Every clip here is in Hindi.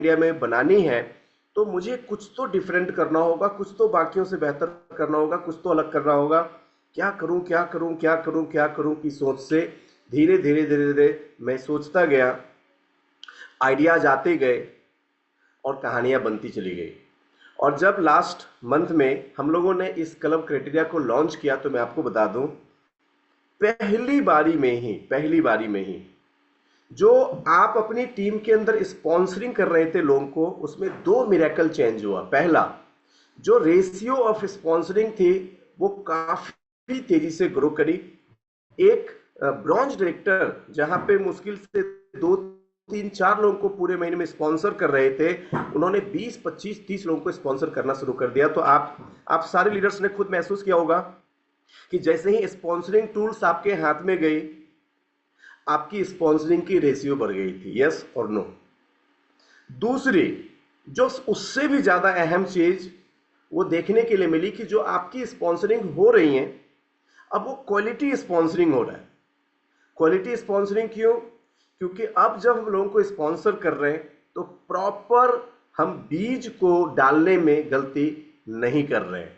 इंडिया में बनानी है तो मुझे कुछ तो डिफरेंट करना होगा, कुछ तो बाकियों से बेहतर करना होगा, कुछ तो अलग करना होगा। क्या करूं क्या करूं क्या करूं क्या करूं की सोच से धीरे धीरे धीरे धीरे मैं सोचता गया, आइडियाज आते गए और कहानियां बनती चली गई। और जब लास्ट मंथ में हम लोगों ने इस क्लब क्राइटेरिया को लॉन्च किया तो मैं आपको बता दूं, पहली बारी में ही जो आप अपनी टीम के अंदर स्पॉन्सरिंग कर रहे थे लोगों को, उसमें दो मिरेकल चेंज हुआ। पहला, जो रेशियो ऑफ स्पॉन्सरिंग थी वो काफी तेजी से ग्रो करी। एक ब्रॉन्ज डायरेक्टर जहां पे मुश्किल से 2 3 4 लोगों को पूरे महीने में स्पॉन्सर कर रहे थे, उन्होंने 20 25 30 लोगों को स्पॉन्सर करना शुरू कर दिया। तो आप सारे लीडर्स ने खुद महसूस किया होगा कि जैसे ही स्पॉन्सरिंग टूल्स आपके हाथ में गई, आपकी स्पॉन्सरिंग की रेशियो बढ़ गई थी। यस और नो? दूसरी, जो उससे भी ज्यादा अहम चीज वो देखने के लिए मिली कि जो आपकी स्पॉन्सरिंग हो रही है, अब वो क्वालिटी स्पॉन्सरिंग हो रहा है। क्वालिटी स्पॉन्सरिंग क्यों? क्योंकि अब जब हम लोगों को स्पॉन्सर कर रहे हैं तो प्रॉपर हम बीज को डालने में गलती नहीं कर रहे हैं।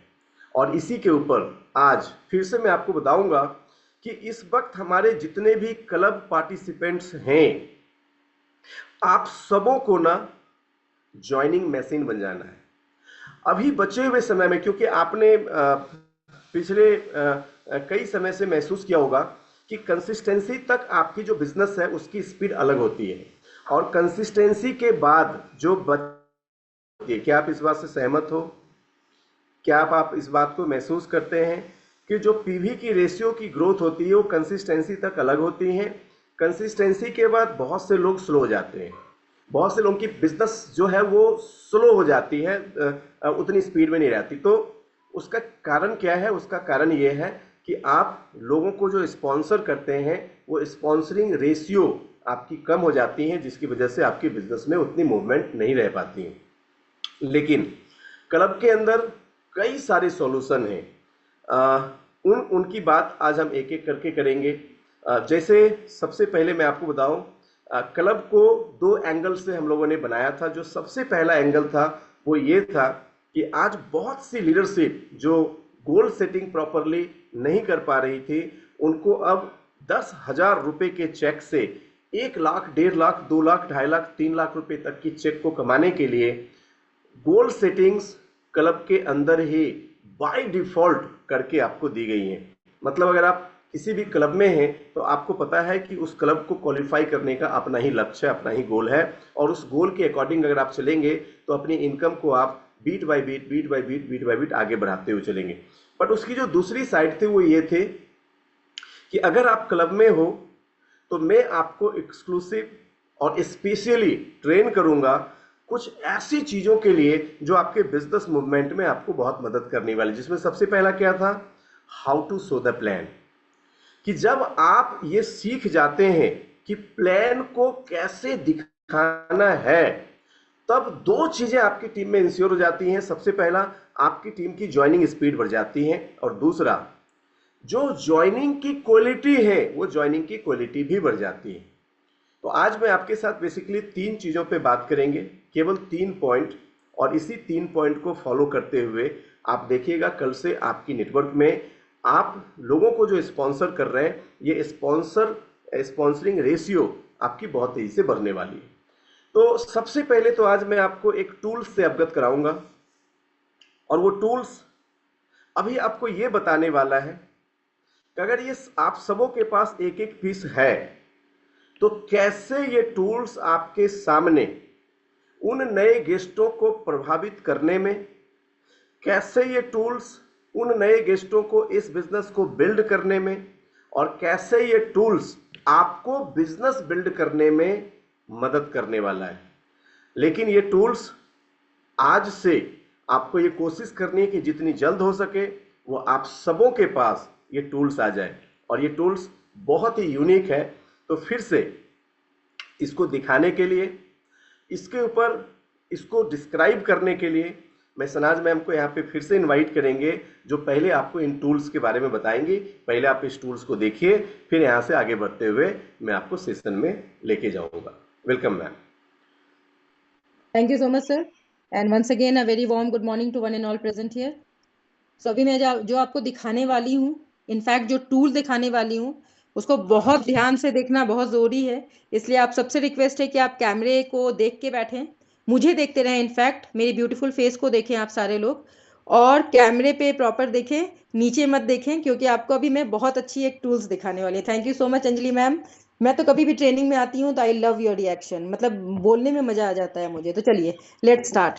और इसी के ऊपर आज फिर से मैं आपको बताऊंगा कि इस वक्त हमारे जितने भी क्लब पार्टिसिपेंट्स हैं, आप सबों को ना ज्वाइनिंग मशीन बन जाना है अभी बचे हुए समय में। क्योंकि आपने पिछले कई समय से महसूस किया होगा कि कंसिस्टेंसी तक आपकी जो बिजनेस है उसकी स्पीड अलग होती है, और कंसिस्टेंसी के बाद जो होती है, क्या आप इस बात से सहमत हो? क्या आप इस बात को महसूस करते हैं कि जो पीवी की रेशियो की ग्रोथ होती है वो कंसिस्टेंसी तक अलग होती है? कंसिस्टेंसी के बाद बहुत से लोग स्लो हो जाते हैं, बहुत से लोगों की बिजनेस जो है वो स्लो हो जाती है, उतनी स्पीड में नहीं रहती। तो उसका कारण क्या है? उसका कारण ये है कि आप लोगों को जो स्पॉन्सर करते हैं वो स्पॉन्सरिंग रेशियो आपकी कम हो जाती है, जिसकी वजह से आपकी बिजनेस में उतनी मूवमेंट नहीं रह पाती है। लेकिन क्लब के अंदर कई सारे सॉल्यूशन हैं। उनकी बात आज हम एक एक करके करेंगे। जैसे सबसे पहले मैं आपको बताऊं, क्लब को दो एंगल से हम लोगों ने बनाया था। जो सबसे पहला एंगल था वो ये था कि आज बहुत सी लीडरशिप जो गोल सेटिंग प्रॉपरली नहीं कर पा रही थी, उनको अब 10,000 रुपए के चेक से 1 लाख, 1.5 लाख, 2 लाख, 2.5 लाख, 3 लाख रुपए तक की चेक को कमाने के लिए गोल सेटिंग्स क्लब के अंदर ही बाय डिफॉल्ट करके आपको दी गई हैं। मतलब अगर आप किसी भी क्लब में हैं तो आपको पता है कि उस क्लब को क्वालिफाई करने का अपना ही लक्ष्य है, अपना ही गोल है, और उस गोल के अकॉर्डिंग अगर आप चलेंगे तो अपनी इनकम को आप beat by beat, beat by beat, beat by beat आगे बढ़ाते हुए चलेंगे। बट उसकी जो दूसरी साइड थी वो ये थे कि अगर आप क्लब में हो तो मैं आपको एक्सक्लूसिव और स्पेशली ट्रेन करूंगा कुछ ऐसी चीजों के लिए जो आपके बिजनेस मूवमेंट में आपको बहुत मदद करने वाली। जिसमें सबसे पहला क्या था? How to sow the plan. कि जब आप ये सीख जाते हैं कि प्लान को कैसे दिखाना है, तब दो चीजें आपकी टीम में इंश्योर हो जाती हैं। सबसे पहला, आपकी टीम की ज्वाइनिंग स्पीड बढ़ जाती है, और दूसरा, जो ज्वाइनिंग की क्वालिटी है वो ज्वाइनिंग की क्वालिटी भी बढ़ जाती है। तो आज मैं आपके साथ बेसिकली 3 चीजों पे बात करेंगे, केवल 3 पॉइंट, और इसी 3 पॉइंट को फॉलो करते हुए आप देखिएगा कल से आपकी नेटवर्क में आप लोगों को जो स्पॉन्सर कर रहे हैं, ये स्पॉन्सरिंग रेशियो आपकी बहुत तेजी से बढ़ने वाली है। तो सबसे पहले तो आज मैं आपको एक टूल्स से अवगत कराऊंगा, और वो टूल्स अभी आपको ये बताने वाला है कि अगर ये आप सबों के पास एक एक पीस है तो कैसे ये टूल्स आपके सामने उन नए गेस्टों को प्रभावित करने में, कैसे ये टूल्स उन नए गेस्टों को इस बिजनेस को बिल्ड करने में, और कैसे ये टूल्स आपको बिजनेस बिल्ड करने में मदद करने वाला है। लेकिन ये टूल्स आज से आपको ये कोशिश करनी है कि जितनी जल्द हो सके वो आप सबों के पास ये टूल्स आ जाए। और ये टूल्स बहुत ही यूनिक है। तो फिर से इसको दिखाने के लिए, इसके ऊपर इसको डिस्क्राइब करने के लिए मैं सनाज मैम को यहाँ पे फिर से इनवाइट करेंगे, जो पहले आपको इन टूल्स के बारे में बताएंगी। पहले आप इस टूल्स को देखिए, फिर यहाँ से आगे बढ़ते हुए मैं आपको सेशन में लेके जाऊंगा। Welcome ma'am. Thank you so much, sir. And once again, a very warm good morning to one and all present here. So अभी मैं जो आपको दिखाने वाली हूँ, इनफैक्ट जो टूल दिखाने वाली हूँ, उसको बहुत ध्यान से देखना बहुत ज़रूरी है। इसलिए आप सबसे रिक्वेस्ट है कि आप कैमरे को देख के बैठें, मुझे देखते रहें, इनफैक्ट मेरी ब्यूटीफुल फेस को देखें आप सारे लोग, और कैमरे पे प्रॉपर देखें, नीचे मत देखें, क्योंकि आपको अभी मैं बहुत अच्छी एक टूल्स दिखाने वाली है। Thank you so much Anjali ma'am. मैं तो कभी भी ट्रेनिंग में आती हूँ तो आई लव योर रिएक्शन, मतलब बोलने में मजा आ जाता है मुझे। तो चलिए लेट स्टार्ट।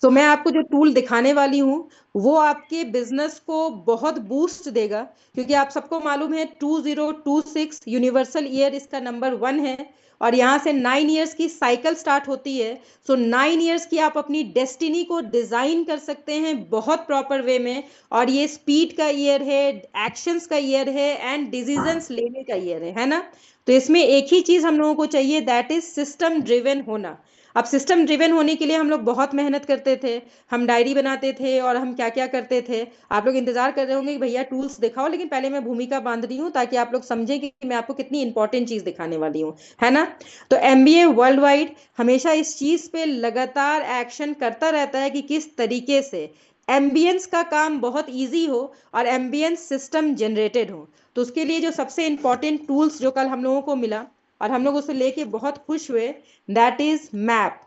तो मैं आपको जो टूल दिखाने वाली हूँ वो आपके बिजनेस को बहुत बूस्ट देगा, क्योंकि आप सबको मालूम है 2026 यूनिवर्सल ईयर इसका नंबर 1 है, और यहाँ से 9 इयर्स की साइकिल स्टार्ट होती है। सो 9 इयर्स की आप अपनी डेस्टिनी को डिजाइन कर सकते हैं बहुत प्रॉपर वे में, और ये स्पीड का ईयर है, एक्शंस का ईयर है, एंड डिसीजंस लेने का ईयर है ना। तो इसमें एक ही चीज हम लोगों को चाहिए, दैट इज सिस्टम ड्रिवन होना। अब सिस्टम ड्रिवन होने के लिए हम लोग बहुत मेहनत करते थे, हम डायरी बनाते थे और हम क्या क्या करते थे। आप लोग इंतजार कर रहे होंगे कि भैया टूल्स दिखाओ, लेकिन पहले मैं भूमिका बांध रही हूँ ताकि आप लोग समझें कि मैं आपको कितनी इंपॉर्टेंट चीज दिखाने वाली हूँ, है ना। तो एमबीए वर्ल्ड वाइड हमेशा इस चीज पे लगातार एक्शन करता रहता है कि किस तरीके से एम्बियंस का काम बहुत इजी हो और एम्बियंस सिस्टम जनरेटेड हो। तो उसके लिए जो सबसे इंपॉर्टेंट टूल्स जो कल हम लोगों को मिला और हम लोग उसे लेके बहुत खुश हुए, that is map,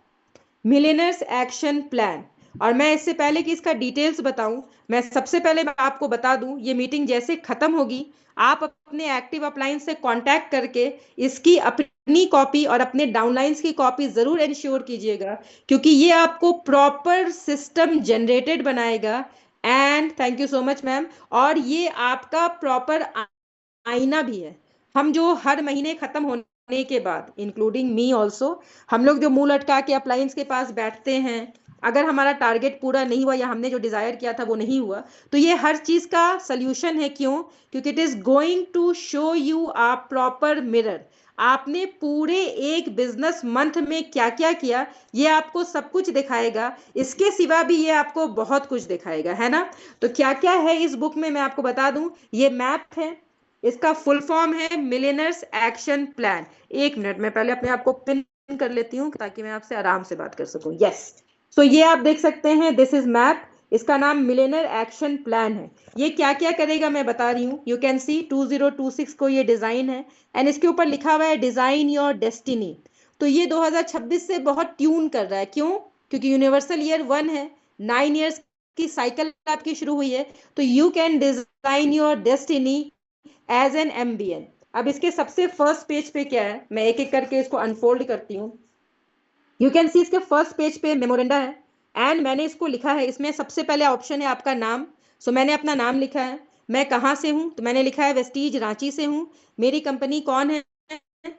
millionaires action plan. और मैं इससे पहले कि इसका डिटेल्स बताऊं, मैं सबसे पहले आपको बता दूं, ये मीटिंग जैसे खत्म होगी आप अपने एक्टिव अपलाइंस से कांटेक्ट करके इसकी अपनी कॉपी और अपने डाउनलाइंस की कॉपी जरूर इंश्योर कीजिएगा, क्योंकि ये आपको प्रॉपर सिस्टम जनरेटेड बनाएगा। And thank you so much ma'am. और ये आपका प्रॉपर आईना भी है। हम जो हर महीने खत्म होने के बाद, इंक्लूडिंग मी ऑल्सो, हम लोग जो मुंह लटका के अप्लायंस के पास बैठते हैं, अगर हमारा टारगेट पूरा नहीं हुआ या हमने जो डिजायर किया था वो नहीं हुआ, तो ये हर चीज का सोल्यूशन है। क्यों? क्योंकि it is going to show you a proper mirror. आपने पूरे एक बिजनेस मंथ में क्या क्या किया, ये आपको सब कुछ दिखाएगा। इसके सिवा भी ये आपको बहुत कुछ दिखाएगा, है ना। तो क्या क्या है इस बुक में मैं आपको बता दूं। ये मैप है, इसका फुल फॉर्म है मिलियनर्स एक्शन प्लान। एक मिनट में पहले अपने आप को पिन कर लेती हूँ ताकि मैं आपसे आराम से बात कर सकूं। यस, सो ये आप देख सकते हैं, दिस इज मैप। इसका नाम मिलियनर एक्शन प्लान है। ये क्या क्या करेगा मैं बता रही हूँ। यू कैन सी 2026 को ये डिजाइन है, एंड इसके ऊपर लिखा हुआ है डिजाइन योर डेस्टिनी। तो ये 2026 से बहुत ट्यून कर रहा है। क्यों? क्योंकि यूनिवर्सल ईयर 1 है, 9 इयर्स की साइकिल आपकी शुरू हुई है, तो you can design your destiny as an ambian. अब इसके सबसे फर्स्ट पेज पे क्या है, मैं एक एक करके इसको अनफोल्ड करती हूँ। यू कैन सी इसके फर्स्ट पेज पे मेमोरेंडा है, एंड मैंने इसको लिखा है। इसमें सबसे पहले ऑप्शन है आपका नाम। सो मैंने अपना नाम लिखा है। मैं कहाँ से हूँ, तो मैंने लिखा है वेस्टीज रांची से हूँ। मेरी कंपनी कौन है,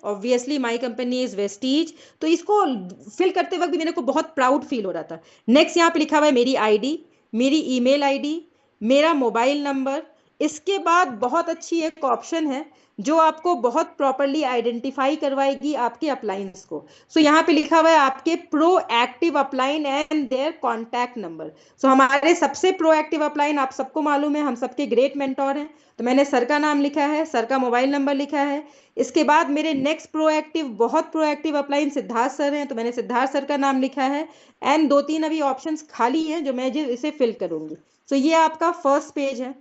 obviously my company is Vestige. तो इसको फिल करते वक्त भी मेरे को बहुत प्राउड फील हो रहा था। नेक्स्ट यहाँ पे लिखा हुआ है मेरी आईडी, मेरी ईमेल आईडी, मेरा मोबाइल नंबर। इसके बाद बहुत अच्छी एक ऑप्शन है जो आपको बहुत प्रॉपरली आइडेंटिफाई करवाएगी आपके अप्लायंस को। सो यहाँ पे लिखा हुआ है आपके proactive upline and their contact number. So हमारे सबसे प्रोएक्टिव अपलाइन आप सबको मालूम है, हम सबके ग्रेट मेंटोर हैं। तो मैंने सर का नाम लिखा है, सर का मोबाइल नंबर लिखा है। इसके बाद मेरे नेक्स्ट प्रोएक्टिव, बहुत प्रोएक्टिव अपलाइन सिद्धार्थ सर हैं, तो मैंने सिद्धार्थ सर का नाम लिखा है। एंड 2-3 अभी ऑप्शंस खाली हैं जो मैं इसे फिल करूंगी। सो ये आपका फर्स्ट पेज है।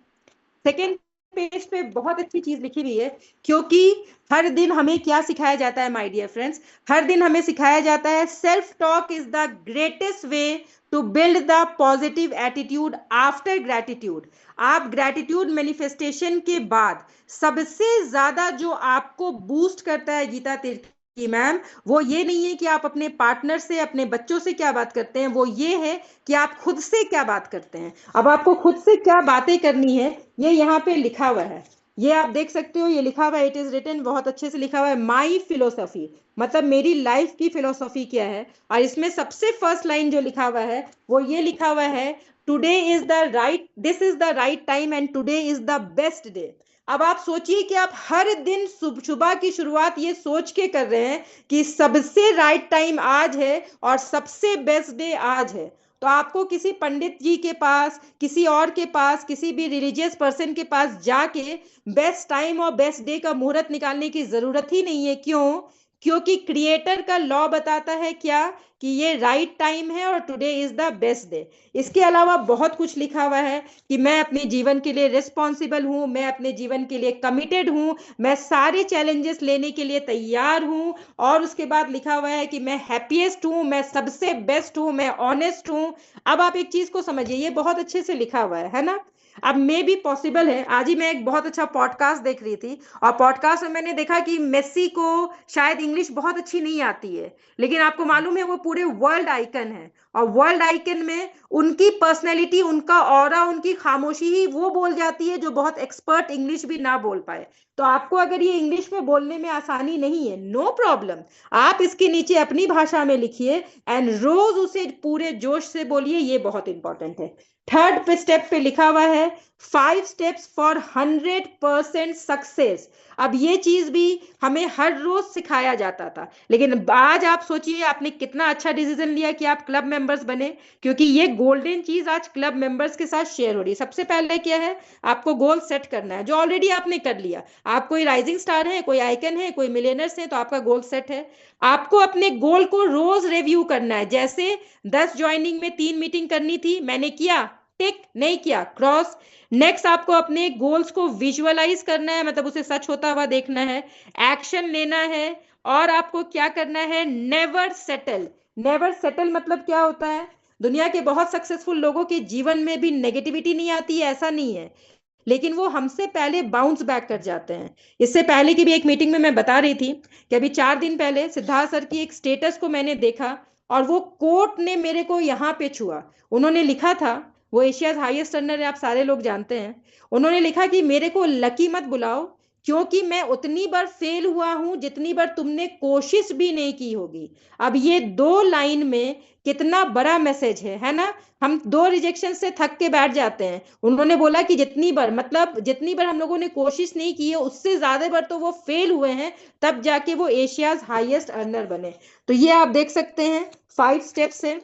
सेकेंड पेज पे बहुत अच्छी चीज लिखी हुई है, क्योंकि हर दिन हमें क्या सिखाया जाता है माय डियर फ्रेंड्स, हर दिन हमें सिखाया जाता है self talk is the greatest way to build the positive attitude after gratitude. आप ग्रेटिट्यूड मैनिफेस्टेशन के बाद सबसे ज्यादा जो आपको बूस्ट करता है गीता तीर्थ कि मैम, वो ये नहीं है कि आप अपने पार्टनर से, अपने बच्चों से क्या बात करते हैं, वो ये है कि आप खुद से क्या बात करते हैं। अब आपको खुद से क्या बातें करनी है ये यहाँ पे लिखा हुआ है, ये आप देख सकते हो। ये लिखा हुआ है, इट इज रिटन, बहुत अच्छे से लिखा हुआ है, माई फिलोसफी, मतलब मेरी लाइफ की फिलोसफी क्या है। और इसमें सबसे फर्स्ट लाइन जो लिखा हुआ है वो ये लिखा हुआ है, today is the right, this is the right time and today is the best day. अब आप सोचिए कि आप हर दिन सुबह की शुरुआत ये सोच के कर रहे हैं कि सबसे राइट टाइम आज है और सबसे बेस्ट डे आज है। तो आपको किसी पंडित जी के पास, किसी और के पास, किसी भी रिलीजियस पर्सन के पास जाके बेस्ट टाइम और बेस्ट डे का मुहूर्त निकालने की जरूरत ही नहीं है। क्यों? क्योंकि क्रिएटर का लॉ बताता है क्या, कि ये राइट टाइम है और today is the best day. इसके अलावा बहुत कुछ लिखा हुआ है कि मैं अपने जीवन के लिए रिस्पॉन्सिबल हूं, मैं अपने जीवन के लिए कमिटेड हूं, मैं सारे चैलेंजेस लेने के लिए तैयार हूं, और उसके बाद लिखा हुआ है कि मैं हैप्पीएस्ट हूं, मैं सबसे बेस्ट हूं, मैं ऑनेस्ट हूं। अब आप एक चीज को समझिए, ये बहुत अच्छे से लिखा हुआ है ना। अब मे भी पॉसिबल है, आज ही मैं एक बहुत अच्छा पॉडकास्ट देख रही थी, और पॉडकास्ट में मैंने देखा कि मेस्सी को शायद इंग्लिश बहुत अच्छी नहीं आती है, लेकिन आपको मालूम है वो पूरे वर्ल्ड आइकन है, और वर्ल्ड आइकन में उनकी पर्सनैलिटी, उनका ऑरा, उनकी खामोशी ही वो बोल जाती है जो बहुत एक्सपर्ट इंग्लिश भी ना बोल पाए। तो आपको अगर ये इंग्लिश में बोलने में आसानी नहीं है, नो प्रॉब्लम, आप इसके नीचे अपनी भाषा में लिखिए एंड रोज उसे पूरे जोश से बोलिए, ये बहुत इंपॉर्टेंट है। थर्ड पे स्टेप पे लिखा हुआ है 5 स्टेप्स फॉर 100% सक्सेस। अब ये चीज भी हमें हर रोज सिखाया जाता था, लेकिन आज आप सोचिए आपने कितना अच्छा डिसीजन लिया कि आप क्लब मेंबर्स बने, क्योंकि ये गोल्डन चीज आज क्लब मेंबर्स के साथ शेयर हो रही है। सबसे पहले क्या है, आपको गोल सेट करना है, जो ऑलरेडी आपने कर लिया। आप कोई राइजिंग स्टार है, कोई आइकन है, कोई मिलियनर्स है, तो आपका गोल सेट है। आपको अपने गोल को रोज रिव्यू करना है, जैसे 10 ज्वाइनिंग में 3 मीटिंग करनी थी, मैंने किया, टिक, नहीं किया, क्रॉस। नेक्स्ट आपको अपने गोल्स को विजुअलाइज करना है, मतलब उसे सच होता हुआ देखना है, एक्शन लेना है, और आपको क्या करना है, नेवर सेटल। नेवर सेटल मतलब क्या होता है, दुनिया के बहुत सक्सेसफुल लोगों के जीवन में भी नेगेटिविटी नहीं आती है, ऐसा नहीं है, लेकिन वो हमसे पहले बाउंस बैक कर जाते हैं। इससे पहले की भी एक मीटिंग में मैं बता रही थी कि अभी 4 दिन पहले सिद्धार्थ सर की एक स्टेटस को मैंने देखा, और वो कोट ने मेरे को यहाँ पे छुआ। उन्होंने लिखा था, वो एशियाज हाईएस्ट अर्नर है, आप सारे लोग जानते हैं। उन्होंने लिखा कि मेरे को लकी मत बुलाओ, क्योंकि मैं उतनी बार फेल हुआ हूं जितनी बार तुमने कोशिश भी नहीं की होगी। अब ये 2 लाइन में कितना बड़ा मैसेज है ना। हम 2 रिजेक्शन से थक के बैठ जाते हैं। उन्होंने बोला कि जितनी बार, मतलब जितनी बार हम लोगों ने कोशिश नहीं की है, उससे ज्यादा बार तो वो फेल हुए हैं, तब जाके वो एशियाज हाईएस्ट अर्नर बने। तो ये आप देख सकते हैं 5 स्टेप्स है।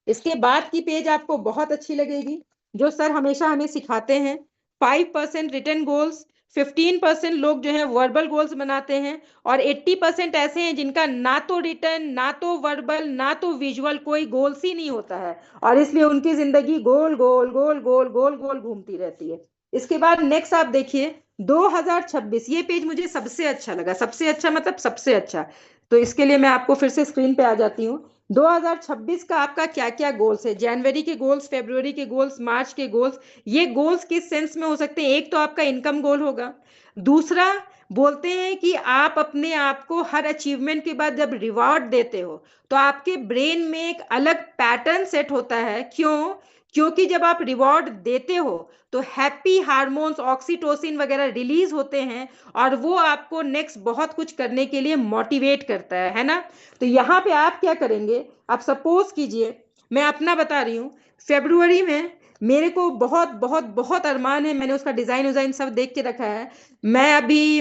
इसके बाद की पेज आपको बहुत अच्छी लगेगी, जो सर हमेशा हमें सिखाते हैं। 5% रिटर्न गोल्स, 15% लोग जो है वर्बल गोल्स बनाते हैं, और 80% ऐसे हैं जिनका ना तो रिटर्न, ना तो वर्बल, ना तो विजुअल, कोई गोल्स ही नहीं होता है, और इसलिए उनकी जिंदगी गोल गोल गोल गोल गोल गोल घूमती रहती है। इसके बाद नेक्स्ट आप देखिए 2026, ये पेज मुझे सबसे अच्छा लगा, सबसे अच्छा मतलब सबसे अच्छा। तो इसके लिए मैं आपको फिर से स्क्रीन पे आ जाती हूँ। 2026 का आपका क्या क्या गोल्स है, जनवरी के गोल्स, फरवरी के गोल्स, मार्च के गोल्स। ये गोल्स किस सेंस में हो सकते हैं, एक तो आपका इनकम गोल होगा, दूसरा बोलते हैं कि आप अपने आप को हर अचीवमेंट के बाद जब रिवॉर्ड देते हो, तो आपके ब्रेन में एक अलग पैटर्न सेट होता है। क्यों? क्योंकि जब आप रिवॉर्ड देते हो तो हैप्पी हार्मोन्स, ऑक्सीटोसिन वगैरह रिलीज होते हैं, और वो आपको नेक्स्ट बहुत कुछ करने के लिए मोटिवेट करता है ना। तो यहाँ पे आप क्या करेंगे, आप सपोज कीजिए, मैं अपना बता रही हूँ, फेब्रुवरी में मेरे को बहुत बहुत बहुत अरमान है, मैंने उसका डिजाइन डिजाइन सब देख के रखा है। मैं अभी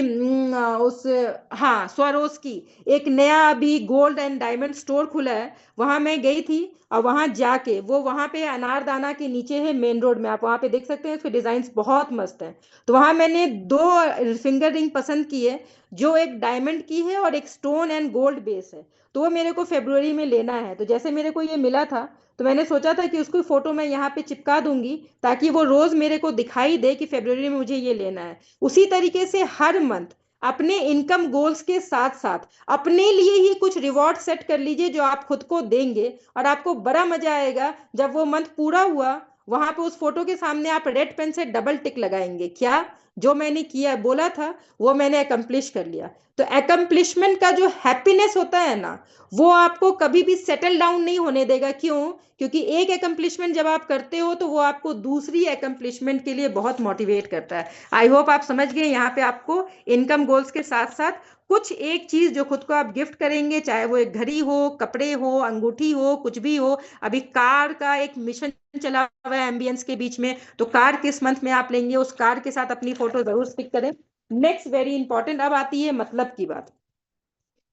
उस, हाँ, स्वरोस्की एक नया अभी गोल्ड एंड डायमंड स्टोर खुला है, वहां मैं गई थी, और वहां जाके वो वहां पे अनारदाना के नीचे है मेन रोड में, आप वहां पे देख सकते हैं, उसके डिजाइन बहुत मस्त हैं। तो वहां मैंने 2 फिंगर रिंग पसंद की है, जो एक डायमंड की है और एक स्टोन एंड गोल्ड बेस है। तो वो मेरे को फेब्रुवरी में लेना है। तो जैसे मेरे को ये मिला था, तो मैंने सोचा था कि उसकी फोटो मैं यहाँ पे चिपका दूंगी, ताकि वो रोज मेरे को दिखाई दे कि फेब्रुवरी में मुझे ये लेना है। उसी तरीके से हर मंथ अपने इनकम गोल्स के साथ साथ अपने लिए ही कुछ रिवॉर्ड सेट कर लीजिए, जो आप खुद को देंगे, और आपको बड़ा मजा आएगा जब वो मंथ पूरा हुआ, वहां पे उस फोटो के सामने आप रेड पेन से डबल टिक लगाएंगे, क्या जो मैंने किया बोला था वो मैंने अकम्प्लिश कर लिया। तो अकम्प्लिशमेंट का जो हैप्पीनेस होता है ना, वो आपको कभी भी सेटल डाउन नहीं होने देगा। क्यों? क्योंकि एक अकम्प्लिशमेंट जब आप करते हो तो वो आपको दूसरी अकम्प्लिशमेंट के लिए बहुत मोटिवेट करता है। आई होप आप समझ गए। यहाँ पे आपको इनकम गोल्स के साथ साथ कुछ एक चीज जो खुद को आप गिफ्ट करेंगे, चाहे वो एक घड़ी हो, कपड़े हो, अंगूठी हो, कुछ भी हो। अभी कार का एक मिशन चला हुआ है एम्बियंस के बीच में, तो कार किस मंथ में आप लेंगे, उस कार के साथ अपनी फोटो जरूर स्टिक करें। नेक्स्ट वेरी इंपॉर्टेंट, अब आती है मतलब की बात।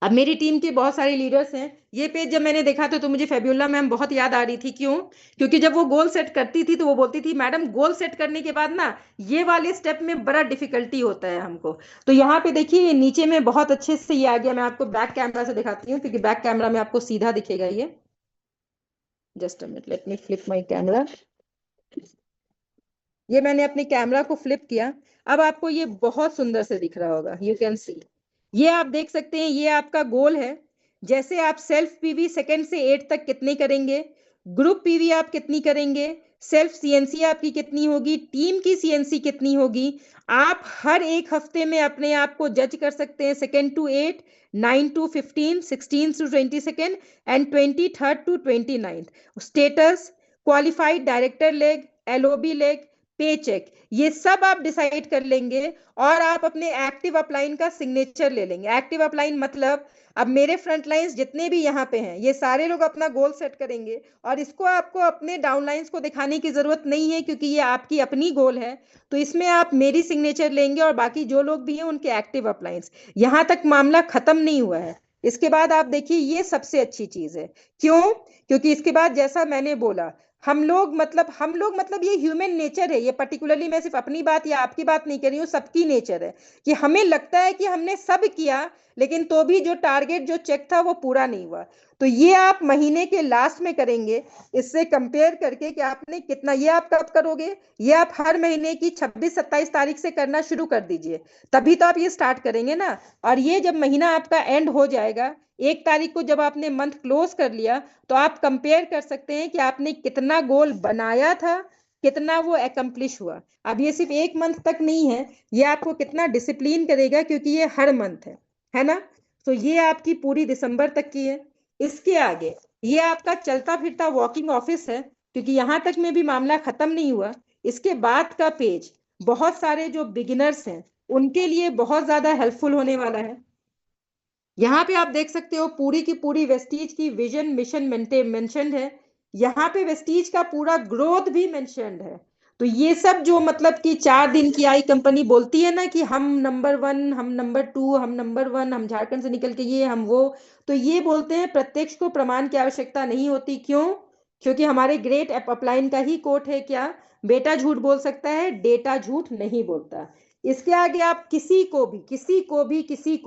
अब मेरी टीम के बहुत सारे लीडर्स हैं। ये पेज जब मैंने देखा तो मुझे फेब्युला मैम बहुत याद आ रही थी। क्यों? क्योंकि जब वो गोल सेट करती थी तो वो बोलती थी, मैडम गोल सेट करने के बाद ना ये वाले स्टेप में बड़ा डिफिकल्टी होता है हमको। तो यहाँ पे देखिए नीचे में बहुत अच्छे से ये आ गया। मैं आपको बैक कैमरा से दिखाती हूँ, क्योंकि बैक कैमरा में आपको सीधा दिखेगा ये। Just a minute, let me flip my camera. ये मैंने अपने कैमरा को फ्लिप किया। अब आपको ये बहुत सुंदर से दिख रहा होगा, यू कैन सी। ये आप देख सकते हैं, ये आपका गोल है। जैसे आप सेल्फ पीवी सेकंड से 8 तक कितनी करेंगे, ग्रुप पीवी आप कितनी करेंगे, सेल्फ सीएनसी आपकी कितनी होगी, टीम की सीएनसी कितनी होगी। आप हर एक हफ्ते में अपने आप को जज कर सकते हैं, 2nd to 8, 9 to 15, 16 to 22 and 23rd to 29th। Status, qualified director leg, LOB leg, पे चेक, ये सब आप डिसाइड कर लेंगे। और आप अपने एक्टिव अपलाइन का सिग्नेचर ले लेंगे। एक्टिव अपलाइन मतलब अब मेरे फ्रंट लाइंस जितने भी यहाँ पे हैं, ये सारे लोग अपना गोल सेट करेंगे, और इसको आपको अपने डाउन लाइंस को दिखाने की जरूरत नहीं है, क्योंकि ये आपकी अपनी गोल है। तो इसमें आप मेरी सिग्नेचर लेंगे और बाकी जो लोग भी हैं उनके एक्टिव अपलाइंस। यहाँ तक मामला खत्म नहीं हुआ है। इसके बाद आप देखिए, ये सबसे अच्छी चीज है। क्यों? क्योंकि इसके बाद जैसा मैंने बोला, हम लोग मतलब ये ह्यूमन नेचर है। ये पर्टिकुलरली मैं सिर्फ अपनी बात या आपकी बात नहीं कर रही हूँ, सबकी नेचर है कि हमें लगता है कि हमने सब किया, लेकिन तो भी जो टारगेट जो चेक था वो पूरा नहीं हुआ। तो ये आप महीने के लास्ट में करेंगे, इससे कंपेयर करके कि आपने कितना। ये आप कब करोगे? ये आप हर महीने की 26-27 तारीख से करना शुरू कर दीजिए, तभी तो आप ये स्टार्ट करेंगे ना। और ये जब महीना आपका एंड हो जाएगा, 1 तारीख को जब आपने मंथ क्लोज कर लिया, तो आप कंपेयर कर सकते हैं कि आपने कितना गोल बनाया था, कितना वो एकम्प्लिश हुआ। अब ये सिर्फ 1 मंथ तक नहीं है, ये आपको कितना डिसिप्लिन करेगा, क्योंकि ये हर मंथ है ना। तो ये आपकी पूरी दिसंबर तक की है। इसके आगे ये आपका चलता फिरता वॉकिंग ऑफिस है, क्योंकि यहां तक में भी मामला खत्म नहीं हुआ। इसके बाद का पेज बहुत सारे जो बिगिनर्स हैं उनके लिए बहुत ज्यादा हेल्पफुल होने वाला है। यहाँ पे आप देख सकते हो पूरी की पूरी वेस्टीज की विजन मिशन मेंशनड है। यहाँ पे वेस्टीज का पूरा ग्रोथ भी मेंशनड है। तो ये सब जो मतलब कि 4 दिन की आई कंपनी बोलती है ना कि हम नंबर 1, हम नंबर 2, हम नंबर 1, हम झारखंड से निकल के ये हम वो, तो ये बोलते हैं प्रत्यक्ष को प्रमाण की आवश्यकता नहीं होती। क्यों? क्योंकि हमारे ग्रेट अपलाइन का ही कोट है क्या, बेटा झूठ बोल सकता है, डेटा झूठ नहीं बोलता। इसके आगे आप किसी को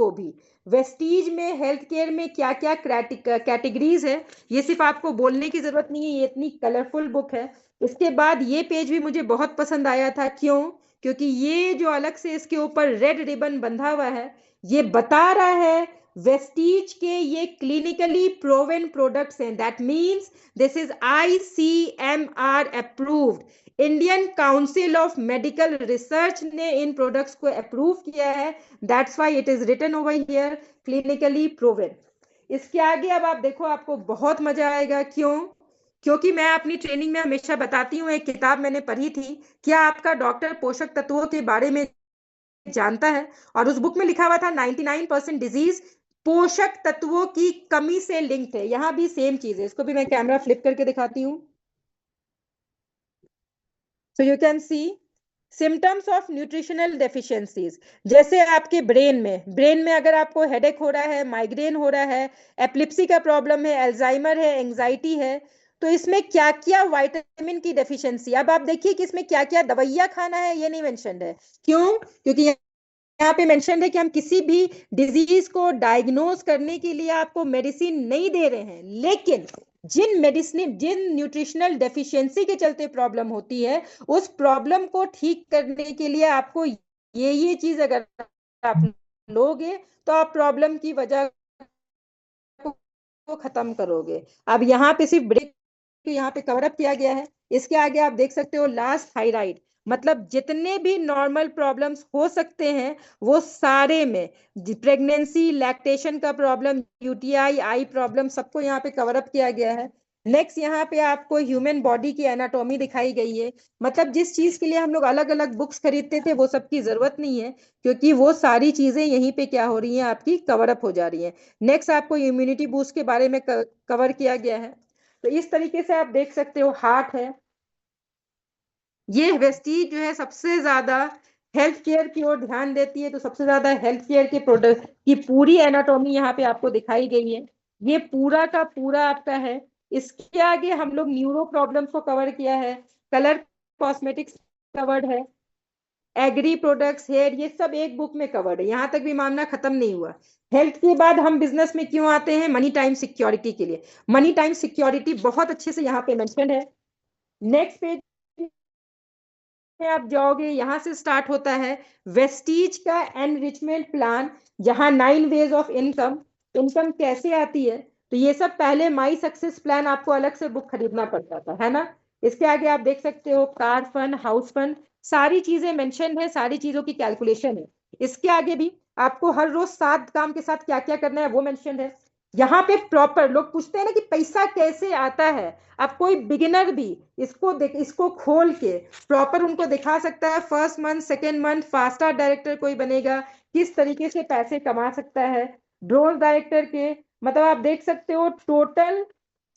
भी वेस्टीज में हेल्थ केयर में क्या क्या कैटेगरीज है, ये सिर्फ आपको बोलने की जरूरत नहीं है, ये इतनी कलरफुल बुक है। इसके बाद ये पेज भी मुझे बहुत पसंद आया था। क्यों? क्योंकि ये जो अलग से इसके ऊपर रेड रिबन बंधा हुआ है, ये बता रहा है वेस्टीज के ये क्लिनिकली प्रोवन प्रोडक्ट्स हैं। That means this is ICMR approved. Indian council of medical research ने इन प्रोडक्ट्स को अप्रूव किया है। That's why it is written over here clinically proven. इसके आगे अब आप देखो, आपको बहुत मजा आएगा। क्यों? क्योंकि मैं अपनी ट्रेनिंग में हमेशा बताती हूँ, एक किताब मैंने पढ़ी थी, क्या आपका डॉक्टर पोषक तत्वों के बारे में जानता है? और उस बुक में लिखा हुआ था 99% डिजीज पोषक तत्वों की कमी से लिंक्ड है। यहां भी सेम चीज है। इसको भी मैं कैमरा फ्लिप करके दिखाती हूँ। So you can see symptoms of nutritional deficiencies. जैसे आपके ब्रेन में अगर आपको हेडेक हो रहा है, माइग्रेन हो रहा है, एपिलेप्सी का प्रॉब्लम है, अल्जाइमर है, एंजाइटी है, तो इसमें क्या क्या विटामिन की डेफिशिएंसी। अब आप देखिए कि इसमें क्या क्या दवाइयां खाना है, ये नहीं मेंशन्ड है। क्यों? क्योंकि यहाँ पे मेंशन है कि हम किसी भी डिजीज को डायग्नोज करने के लिए आपको मेडिसिन नहीं दे रहे हैं, लेकिन जिन न्यूट्रिशनल डेफिशिएंसी के चलते प्रॉब्लम होती है, उस प्रॉब्लम को ठीक करने के लिए आपको ये चीज अगर आप लोगे, तो आप प्रॉब्लम की वजह को खत्म करोगे। अब यहाँ पे सिर्फ ब्रेक यहाँ पे कवर अप किया गया है। इसके आगे आप देख सकते हो लास्ट थायराइड, मतलब जितने भी नॉर्मल प्रॉब्लम्स हो सकते हैं वो सारे में, प्रेगनेंसी, लैक्टेशन का प्रॉब्लम, यूटीआई, आई प्रॉब्लम, सबको यहाँ पे कवर अप किया गया है। नेक्स्ट यहाँ पे आपको ह्यूमन बॉडी की एनाटॉमी दिखाई गई है। मतलब जिस चीज के लिए हम लोग अलग अलग बुक्स खरीदते थे वो सब की जरूरत नहीं है, क्योंकि वो सारी चीजें यहीं पे क्या हो रही हैं, आपकी कवर अप हो जा रही हैं। नेक्स्ट आपको इम्यूनिटी बूस्ट के बारे में कवर किया गया है। तो इस तरीके से आप देख सकते हो। हार्ट है, ये वेस्टीज जो है सबसे ज्यादा हेल्थ केयर की ओर ध्यान देती है, तो सबसे ज्यादा हेल्थ केयर के प्रोडक्ट की पूरी एनाटॉमी यहाँ पे आपको दिखाई गई है। ये पूरा का पूरा आपका है। इसके आगे हम लोग न्यूरो प्रॉब्लम्स को कवर किया है, कलर कॉस्मेटिक्स कवर्ड है, एग्री प्रोडक्ट्स, हेयर, ये सब एक बुक में कवर्ड है। यहाँ तक भी मामला खत्म नहीं हुआ। हेल्थ के बाद हम बिजनेस में क्यों आते हैं? मनी टाइम सिक्योरिटी के लिए। मनी टाइम सिक्योरिटी बहुत अच्छे से यहाँ पे मेंशन है। नेक्स्ट पेज में आप जाओगे, यहां से स्टार्ट होता है वेस्टीज का एनरिचमेंट प्लान, जहां 9 वेज ऑफ इनकम, इनकम कैसे आती है। तो ये सब पहले माई सक्सेस प्लान आपको अलग से बुक खरीदना पड़ता था, है ना। इसके आगे आप देख सकते हो कार फंड, हाउस फंड, सारी चीजें मेंशन है, सारी चीजों की कैलकुलेशन है। इसके आगे भी आपको हर रोज 7 काम के साथ क्या क्या करना है वो मेंशन है। यहाँ पे प्रॉपर लोग पूछते हैं ना कि पैसा कैसे आता है, अब कोई बिगिनर भी इसको खोल के प्रॉपर उनको दिखा सकता है। First month, second month, fast art director कोई बनेगा, किस तरीके से पैसे कमा सकता है। ब्रोंज डायरेक्टर के मतलब आप देख सकते हो टोटल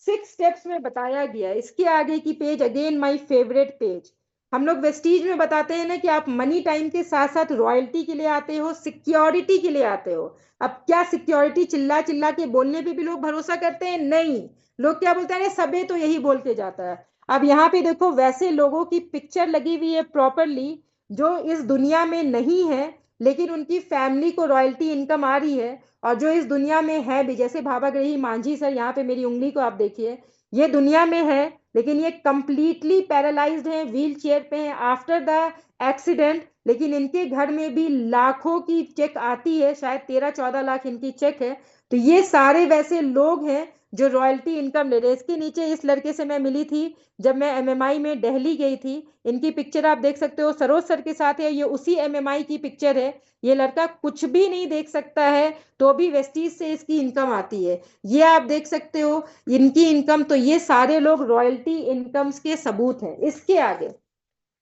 6 स्टेप्स में बताया गया है। इसके आगे की page again my favourite page. हम लोग वेस्टीज में बताते हैं ना कि आप मनी टाइम के साथ साथ रॉयल्टी के लिए आते हो, सिक्योरिटी के लिए आते हो। अब क्या सिक्योरिटी चिल्ला चिल्ला के बोलने पे भी लोग भरोसा करते हैं? नहीं। लोग क्या बोलते हैं, सबे तो यही बोल के जाता है। अब यहाँ पे देखो वैसे लोगों की पिक्चर लगी हुई है प्रॉपरली, जो इस दुनिया में नहीं है लेकिन उनकी फैमिली को रॉयल्टी इनकम आ रही है, और जो इस दुनिया में है भी, जैसे भाभाग्रही मांझी सर, यहाँ पे मेरी उंगली को आप देखिए, ये दुनिया में है लेकिन ये कंप्लीटली पैरालाइज्ड है, व्हील चेयर पे है आफ्टर द एक्सीडेंट, लेकिन इनके घर में भी लाखों की चेक आती है, शायद 13-14 लाख इनकी चेक है। तो ये सारे वैसे लोग हैं जो रॉयल्टी इनकम ले रहे हैं। इसके नीचे इस लड़के से मैं मिली थी जब मैं एमएमआई में दिल्ली गई थी, इनकी पिक्चर आप देख सकते हो, सरोज सर के साथ है, ये उसी एमएमआई की पिक्चर है। ये लड़का कुछ भी नहीं देख सकता है तो भी वेस्टीज से इसकी इनकम आती है, ये आप देख सकते हो इनकी इनकम। तो ये सारे लोग रॉयल्टी इनकम्स के सबूत हैं। इसके आगे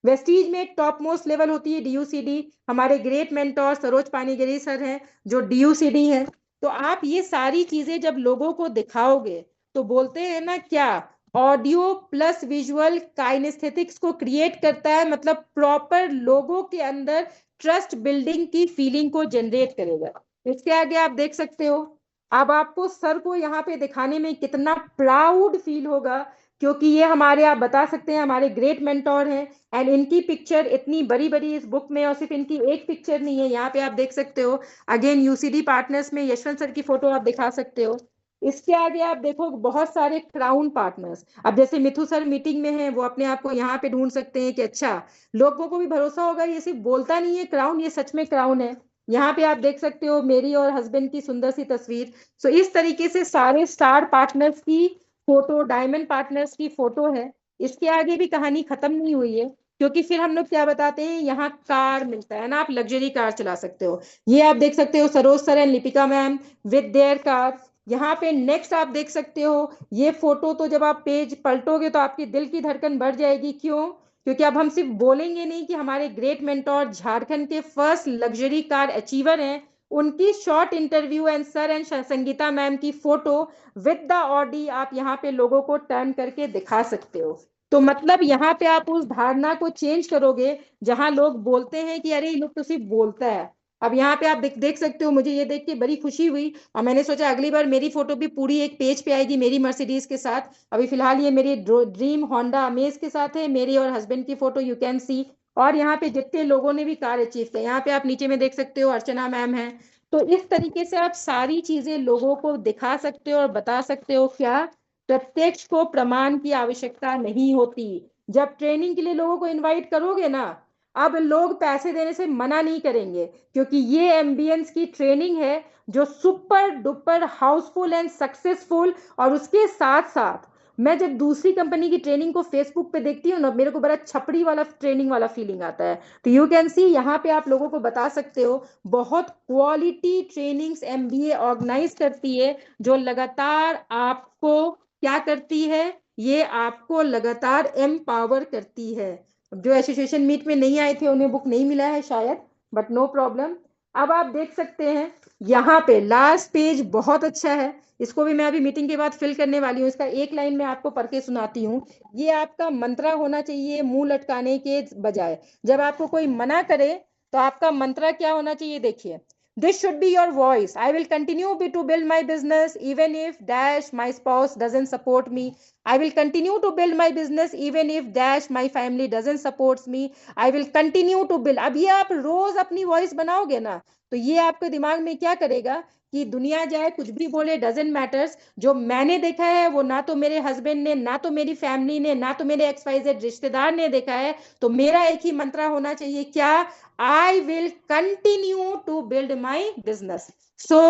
वेस्टीज में एक टॉप मोस्ट लेवल होती है डीयूसीडी। हमारे great mentor Saroj Phanigiri sir हैं जो डीयूसीडी है। तो आप ये सारी चीजें जब लोगों को दिखाओगे तो बोलते हैं ना क्या, ऑडियो प्लस विजुअल काइनेस्थेटिक्स को क्रिएट करता है, मतलब प्रॉपर लोगों के अंदर ट्रस्ट बिल्डिंग की फीलिंग को जनरेट करेगा। इसके आगे आप देख सकते हो, अब आपको सर को यहाँ पे दिखाने में कितना प्राउड फील होगा, क्योंकि ये हमारे, आप बता सकते हैं, हमारे ग्रेट मेंटोर हैं। एंड इनकी पिक्चर इतनी बड़ी बड़ी इस बुक में, और सिर्फ इनकी एक पिक्चर नहीं है, यहाँ पे आप देख सकते हो अगेन यूसीडी पार्टनर्स में यशवंत सर की फोटो आप दिखा सकते हो। इसके आगे आप देखो बहुत सारे क्राउन पार्टनर्स, अब जैसे मिथु सर मीटिंग में है, वो अपने आप को यहाँ पे ढूंढ सकते हैं कि अच्छा, लोगों को भी भरोसा होगा ये सिर्फ बोलता नहीं है क्राउन, ये सच में क्राउन है। यहाँ पे आप देख सकते हो मेरी और हस्बैंड की सुंदर सी तस्वीर। सो इस तरीके से सारे स्टार पार्टनर्स की फोटो, डायमंड पार्टनर्स की फोटो है। इसके आगे भी कहानी खत्म नहीं हुई है, क्योंकि फिर हम लोग क्या बताते हैं, यहाँ कार मिलता है ना, आप लग्जरी कार चला सकते हो। ये आप देख सकते हो Saroj sir and Lipika ma'am with their car. यहाँ पे नेक्स्ट आप देख सकते हो ये फोटो, तो जब आप पेज पलटोगे तो आपकी दिल की धड़कन बढ़ जाएगी। क्यों? क्योंकि अब हम सिर्फ बोलेंगे नहीं कि हमारे ग्रेट मेंटोर झारखंड के फर्स्ट लग्जरी कार अचीवर हैं, उनकी short interview and sir and Sangeeta ma'am की फोटो विद द ऑडी आप यहाँ पे लोगों को टर्न करके दिखा सकते हो। तो मतलब यहाँ पे आप उस धारणा को चेंज करोगे जहां लोग बोलते हैं कि अरे ये लोग तो सिर्फ बोलता है। अब यहाँ पे आप देख सकते हो, मुझे ये देख के बड़ी खुशी हुई, और मैंने सोचा अगली बार मेरी फोटो भी पूरी एक पेज पे आएगी मेरी मर्सिडीज के साथ। अभी फिलहाल ये मेरी ड्रीम होंडा अमेज के साथ है, मेरी और हस्बैंड की फोटो यू कैन सी। और यहाँ पे जितने लोगों ने भी कार अचीव किया, यहाँ पे आप नीचे में देख सकते हो अर्चना मैम है। तो इस तरीके से आप सारी चीजें लोगों को दिखा सकते हो और बता सकते हो। क्या प्रत्यक्ष को प्रमाण की आवश्यकता नहीं होती। जब ट्रेनिंग के लिए लोगों को इनवाइट करोगे ना, अब लोग पैसे देने से मना नहीं करेंगे, क्योंकि ये एम्बियंस की ट्रेनिंग है जो super duper Housefull and successful. और उसके साथ साथ मैं जब दूसरी कंपनी की ट्रेनिंग को फेसबुक पे देखती हूँ ना, मेरे को बड़ा छपड़ी वाला ट्रेनिंग वाला फीलिंग आता है। तो यू कैन सी यहाँ पे आप लोगों को बता सकते हो, बहुत क्वालिटी ट्रेनिंग्स एमबीए ऑर्गेनाइज करती है, जो लगातार आपको क्या करती है, ये आपको लगातार एम्पावर करती है। जो एसोसिएशन मीट में नहीं आए थे उन्हें बुक नहीं मिला है शायद, बट नो प्रॉब्लम। अब आप देख सकते हैं यहाँ पे लास्ट पेज बहुत अच्छा है, इसको भी मैं अभी मीटिंग के बाद फिल करने वाली हूँ। इसका एक लाइन में आपको पढ़ के सुनाती हूँ। ये आपका मंत्रा होना चाहिए मुंह लटकाने के बजाय। जब आपको कोई मना करे तो आपका मंत्र क्या होना चाहिए, देखिए, this should be your voice. I will continue to build my business even if dash my spouse doesn't support me. I will continue to build my business even if dash my family doesn't support me. I will continue to build. अब ये आप रोज अपनी वॉइस बनाओगे ना, तो ये आपके दिमाग में क्या करेगा कि दुनिया जाए कुछ भी बोले, डजेंट मैटर्स, जो मैंने देखा है वो ना तो मेरे हस्बैंड ने, ना तो मेरी फैमिली ने, ना तो मेरे XYZ रिश्तेदार ने देखा है, तो मेरा एक ही मंत्र होना चाहिए, क्या, I will continue to build my business. So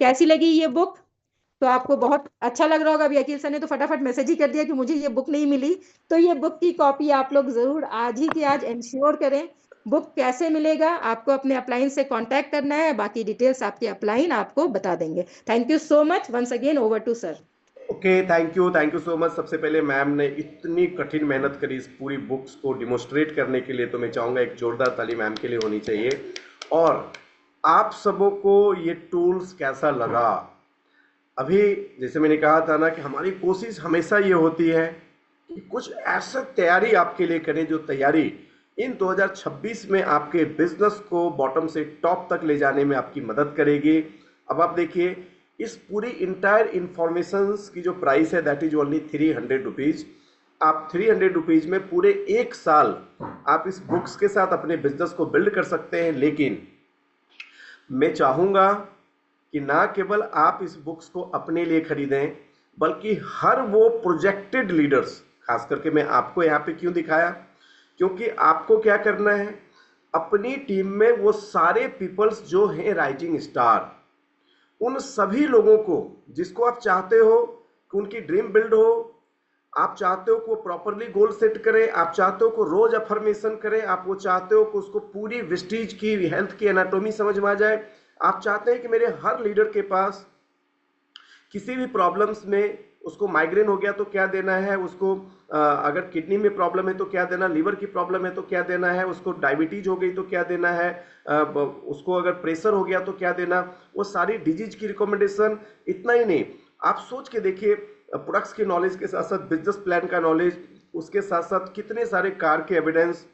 कैसी लगी ये बुक? तो आपको बहुत अच्छा लग रहा होगा। अभी अकील सर ने तो फटाफट मैसेज ही कर दिया कि मुझे ये बुक नहीं मिली, तो ये बुक की कॉपी आप लोग जरूर आज ही की आज इंश्योर करें। बुक कैसे मिलेगा, आपको अपने अपलाइन से कांटेक्ट करना है, बाकी डिटेल्स आपके अपलाइन आपको बता देंगे। Thank you so much, once again over to sir. Okay, thank you so much. सबसे पहले मैम ने इतनी कठिन मेहनत करी इस पूरी बुक्स को डिमोस्ट्रेट करने के लिए, तो मैं चाहूँगा एक जोरदार ताली मैम के लिए होनी चाहिए। और आप सबों को ये टूल्स कैसा लगा? अभी जैसे मैंने कहा था ना कि हमारी कोशिश हमेशा ये होती है कि कुछ ऐसा तैयारी आपके लिए करें जो तैयारी इन 2026 में आपके बिजनेस को बॉटम से टॉप तक ले जाने में आपकी मदद करेगी। अब आप देखिए, इस पूरी इंटायर इंफॉर्मेशन की जो प्राइस है दैट इज ओनली 300 रुपीज़। आप 300 रुपीज़ में पूरे एक साल आप इस बुक्स के साथ अपने बिजनेस को बिल्ड कर सकते हैं। लेकिन मैं चाहूँगा कि ना केवल आप इस बुक्स को अपने लिए खरीदें, बल्कि हर वो प्रोजेक्टेड लीडर्स, खास करके मैं आपको यहाँ पे क्यों दिखाया, क्योंकि आपको क्या करना है, अपनी टीम में वो सारे पीपल्स जो हैं राइजिंग स्टार, उन सभी लोगों को जिसको आप चाहते हो कि उनकी ड्रीम बिल्ड हो, आप चाहते हो कि वो प्रॉपरली गोल सेट करें, आप चाहते हो कि रोज अफर्मेशन करें, आप वो चाहते हो कि उसको पूरी विस्टीज की हेल्थ की एनाटॉमी समझ में आ जाए, आप चाहते हैं कि मेरे हर लीडर के पास किसी भी प्रॉब्लम्स में, उसको माइग्रेन हो गया तो क्या देना है उसको, अगर किडनी में प्रॉब्लम है तो क्या देना, लीवर की प्रॉब्लम है तो क्या देना है उसको, डायबिटीज हो गई तो क्या देना है उसको, अगर प्रेशर हो गया तो क्या देना, वो सारी डिजीज की रिकमेंडेशन। इतना ही नहीं, आप सोच के देखिए, प्रोडक्ट्स की नॉलेज के साथ साथ बिजनेस प्लान का नॉलेज, उसके साथ साथ कितने सारे कार के एविडेंस,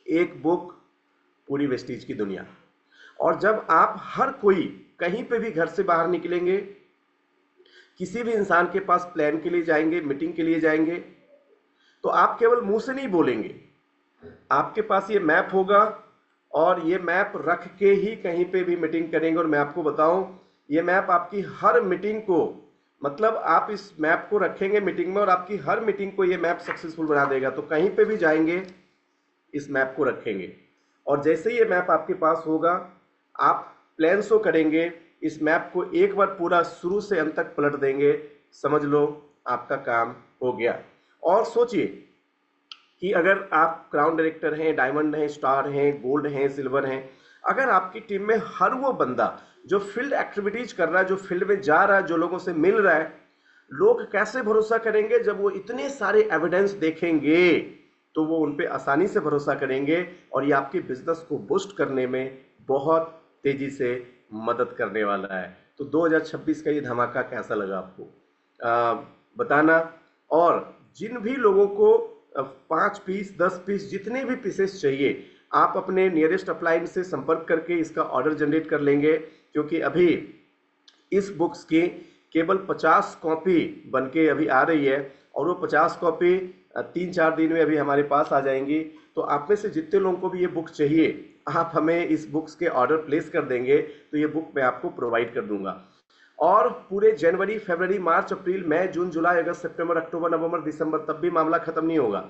एक बुक, पूरी वेस्टीज की दुनिया। और जब आप हर कोई कहीं पे भी घर से बाहर निकलेंगे, किसी भी इंसान के पास प्लान के लिए जाएंगे, मीटिंग के लिए जाएंगे, तो आप केवल मुंह से नहीं बोलेंगे, आपके पास ये मैप होगा और ये मैप रख के ही कहीं पे भी मीटिंग करेंगे। और मैं आपको बताऊं, ये मैप आपकी हर मीटिंग को, मतलब आप इस मैप को रखेंगे मीटिंग में और आपकी हर मीटिंग को ये मैप सक्सेसफुल बना देगा। तो कहीं पे भी जाएंगे इस मैप को रखेंगे, और जैसे ही ये मैप आपके पास होगा, आप प्लान शो करेंगे, इस मैप को एक बार पूरा शुरू से अंत तक पलट देंगे, समझ लो आपका काम हो गया। और सोचिए कि अगर आप क्राउन डायरेक्टर हैं, डायमंड हैं, स्टार हैं, गोल्ड हैं, सिल्वर हैं, अगर आपकी टीम में हर वो बंदा जो फील्ड एक्टिविटीज कर रहा है, जो फील्ड में जा रहा है, जो लोगों से मिल रहा है, लोग कैसे भरोसा करेंगे? जब वो इतने सारे एविडेंस देखेंगे तो वो उन पे आसानी से भरोसा करेंगे, और ये आपके बिजनेस को बूस्ट करने में बहुत तेजी से मदद करने वाला है। तो 2026 का ये धमाका कैसा लगा आपको बताना। और जिन भी लोगों को 5 पीस 10 पीस जितने भी पीसेस चाहिए, आप अपने नियरेस्ट अपलाइन से संपर्क करके इसका ऑर्डर जनरेट कर लेंगे, क्योंकि अभी इस बुक्स की केवल 50 कॉपी बनके अभी आ रही है, और वो 50 कॉपी 3-4 दिन में अभी हमारे पास आ जाएंगी। तो आप में से जितने लोगों को भी ये बुक चाहिए, आप हमें इस बुक्स के ऑर्डर प्लेस कर देंगे तो ये बुक मैं आपको प्रोवाइड कर दूंगा। और पूरे जनवरी, फरवरी, मार्च, अप्रैल, मई, जून, जुलाई, अगस्त, सितंबर, अक्टूबर, नवंबर, दिसंबर, तब भी मामला खत्म नहीं होगा।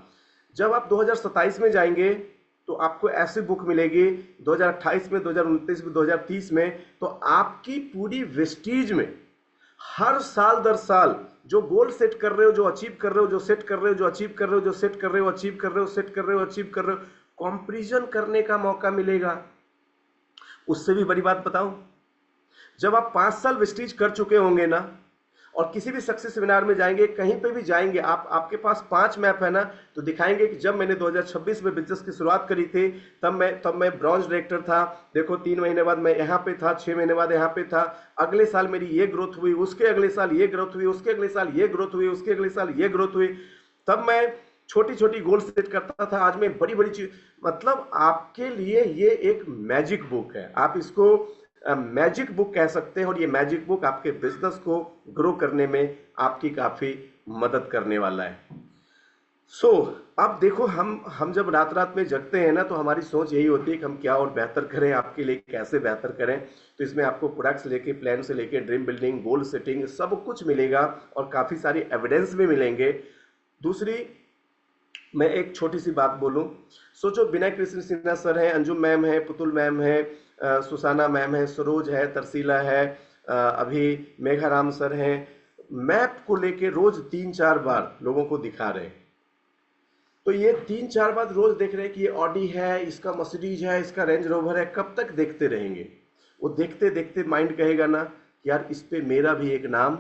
जब आप 2027 में जाएंगे तो आपको ऐसी बुक मिलेगी, 2028 में, 2029 में, 2030 में, तो आपकी पूरी वेस्टीज में हर साल दर साल जो गोल सेट कर रहे हो, जो अचीव कर रहे हो, जो सेट कर रहे हो, जो अचीव कर रहे हो, जो सेट कर रहे हो, अचीव कर रहे हो, सेट कर रहे हो, अचीव कर रहे हो, कंपैरिजन करने का मौका मिलेगा। उससे भी बड़ी बात बताऊं, जब आप 5 साल वेस्टीज कर चुके होंगे ना, और किसी भी सक्सेस सेमिनार में जाएंगे, कहीं पे भी जाएंगे, आपके पास 5 मैप है ना, तो दिखाएंगे कि जब मैंने 2026 में बिजनेस की शुरुआत करी थी, तब मैं ब्रॉन्ज डायरेक्टर था, देखो 3 महीने बाद मैं यहाँ पे था, 6 महीने बाद यहाँ पे था, अगले साल मेरी ये ग्रोथ हुई, उसके अगले साल ये ग्रोथ हुई, उसके अगले साल ये ग्रोथ हुई, उसके अगले साल ये ग्रोथ हुई। तब मैं छोटी छोटी गोल सेट करता था, आज मैं बड़ी बड़ी चीज। मतलब आपके लिए ये एक मैजिक बुक है, आप इसको मैजिक बुक कह सकते हैं, और ये मैजिक बुक आपके बिजनेस को ग्रो करने में आपकी काफी मदद करने वाला है। अब देखो, हम जब रात रात में जगते हैं ना, तो हमारी सोच यही होती है कि हम क्या और बेहतर करें, आपके लिए कैसे बेहतर करें। तो इसमें आपको प्रोडक्ट्स लेके, प्लान से लेके, ड्रीम बिल्डिंग, गोल सेटिंग, सब कुछ मिलेगा, और काफी सारी एविडेंस भी मिलेंगे। दूसरी, मैं एक छोटी सी बात बोलूं, सोचो विनय कृष्ण सिन्हा सर हैं, अंजुम मैम है, पुतुल मैम है, सुसाना मैम है, सरोज है, तरसीला है, अभी मेघाराम सर हैं, मैप को लेके रोज 3-4 बार लोगों को दिखा रहे हैं। तो ये 3-4 बार रोज देख रहे हैं कि ये ऑडी है, इसका मर्सिडीज है, इसका रेंज रोवर है। कब तक देखते रहेंगे? वो देखते देखते माइंड कहेगा ना, यार इस पे मेरा भी एक नाम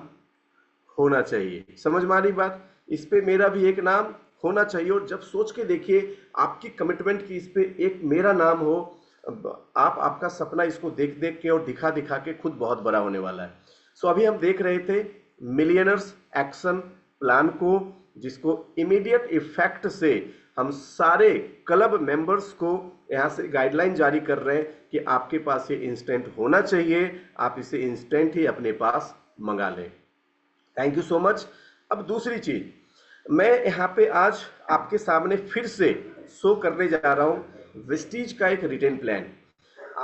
होना चाहिए। समझ में आ रही बात? इस पे मेरा भी एक नाम होना चाहिए। और जब सोच के देखिए आपकी कमिटमेंट की इस पे एक मेरा नाम हो, आपका सपना इसको देख देख के और दिखा दिखा के खुद बहुत बड़ा होने वाला है। अभी हम देख रहे थे मिलियनर्स एक्शन प्लान को, जिसको इमीडिएट इफेक्ट से हम सारे क्लब मेंबर्स को यहां से गाइडलाइन जारी कर रहे हैं कि आपके पास ये इंस्टेंट होना चाहिए, आप इसे इंस्टेंट ही अपने पास मंगा लें। Thank you so much. अब दूसरी चीज, मैं यहाँ पे आज आपके सामने फिर से शो करने जा रहा हूं वेस्टीज का एक रिटेन प्लान।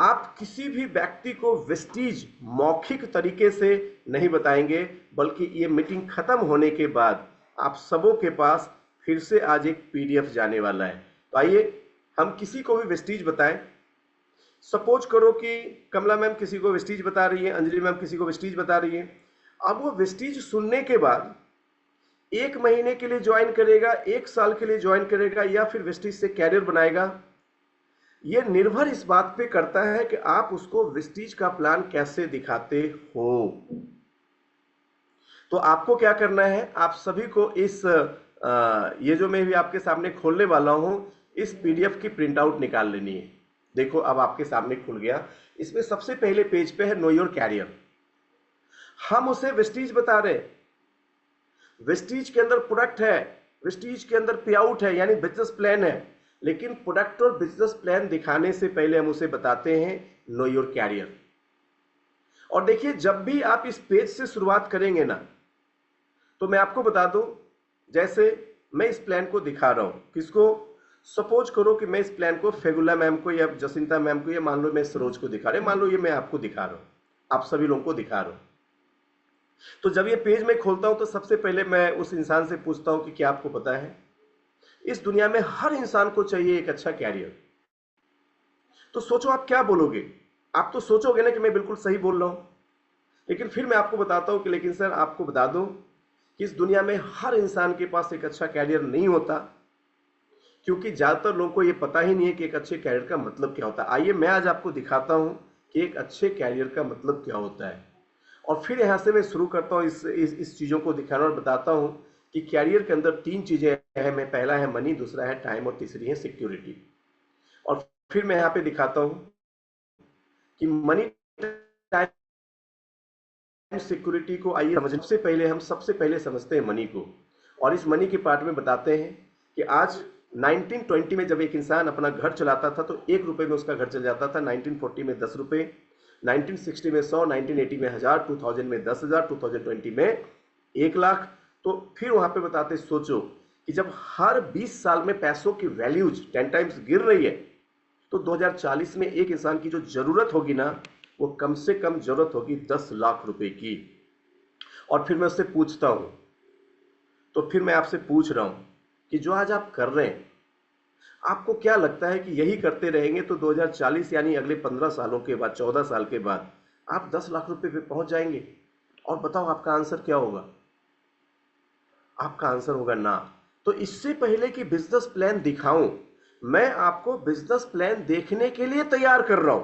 आप किसी भी व्यक्ति को वेस्टीज मौखिक तरीके से नहीं बताएंगे, बल्कि ये मीटिंग खत्म होने के बाद आप सबों के पास फिर से आज एक पीडीएफ जाने वाला है। तो आइए हम किसी को भी वेस्टीज बताएं। सपोज करो कि कमला मैम किसी को वेस्टीज बता रही है, अंजलि मैम किसी को वेस्टीज बता रही है। अब वो वेस्टीज सुनने के बाद 1 महीने के लिए ज्वाइन करेगा, 1 साल के लिए ज्वाइन करेगा, या फिर वेस्टीज से कैरियर बनाएगा, ये निर्भर इस बात पे करता है कि आप उसको वेस्टीज का प्लान कैसे दिखाते हो। तो आपको क्या करना है, आप सभी को इस ये जो मैं भी आपके सामने खोलने वाला हूं, इस पीडीएफ की प्रिंट आउट निकाल लेनी है। देखो अब आपके सामने खुल गया। इसमें सबसे पहले पेज पे है नो योर कैरियर। हम उसे वेस्टीज बता रहे हैं। वेस्टीज के अंदर प्रोडक्ट है, वेस्टीज के अंदर पे आउट है, यानी बिजनेस प्लान है। लेकिन प्रोडक्ट और बिजनेस प्लान दिखाने से पहले हम उसे बताते हैं नो योर कैरियर। और देखिए, जब भी आप इस पेज से शुरुआत करेंगे ना, तो मैं आपको बता दूं, जैसे मैं इस प्लान को दिखा रहा हूं, किसको? सपोज करो कि मैं इस प्लान को फेगुला मैम को या जसिंता मैम को, या मान लो मैं सरोज को दिखा रहा हूं, मान लो ये मैं आपको दिखा रहा हूं, आप सभी लोगों को दिखा रहा हूं। तो जब ये पेज मैं खोलता हूं, तो सबसे पहले मैं उस इंसान से पूछता हूं कि क्या आपको पता है, इस दुनिया में हर इंसान को चाहिए एक अच्छा कैरियर। तो सोचो आप क्या बोलोगे? आप तो सोचोगे ना कि मैं बिल्कुल सही बोल रहा हूं। लेकिन फिर मैं आपको बताता हूं कि लेकिन सर आपको बता दूं कि इस दुनिया में हर इंसान के पास एक अच्छा कैरियर नहीं होता, क्योंकि ज्यादातर लोगों को यह पता ही नहीं है कि एक अच्छे कैरियर का मतलब क्या होता है। आइए मैं आज आपको दिखाता हूं कि एक अच्छे कैरियर का मतलब क्या होता है, और फिर यहां से मैं शुरू करता हूं इस चीजों को दिखाना, और बताता हूं कि कैरियर के अंदर 3 चीजें हैं। मैं पहला है मनी, दूसरा है टाइम, और तीसरी है सिक्योरिटी। और फिर मैं यहां पे दिखाता हूं कि मनी, टाइम, सिक्योरिटी को आइए समझने से पहले हम सबसे पहले समझते हैं मनी को। और इस मनी के पार्ट में बताते हैं कि आज 1920 में जब एक इंसान अपना घर चलाता था तो 1 रुपए में उसका घर चल जाता था, 1940 में 10 रुपए, 1960 में 100, 1980 में 1000, 2000 में 10,000, 2020 में 1 लाख। तो फिर वहां पे बताते, सोचो कि जब हर 20 साल में पैसों की वैल्यूज 10 टाइम्स गिर रही है, तो 2040 में एक इंसान की जो जरूरत होगी ना, वो कम से कम जरूरत होगी 10 लाख रुपए की। और फिर मैं उससे पूछता हूं, तो फिर मैं आपसे पूछ रहा हूं कि जो आज आप कर रहे हैं, आपको क्या लगता है कि यही करते रहेंगे तो 2040 यानी अगले 15 सालों के बाद, 14 साल के बाद आप 10 लाख रुपए पे पहुंच जाएंगे? और बताओ आपका आंसर क्या होगा? आपका आंसर होगा ना। तो इससे पहले कि बिजनेस प्लान दिखाऊं, मैं आपको बिजनेस प्लान देखने के लिए तैयार कर रहा हूं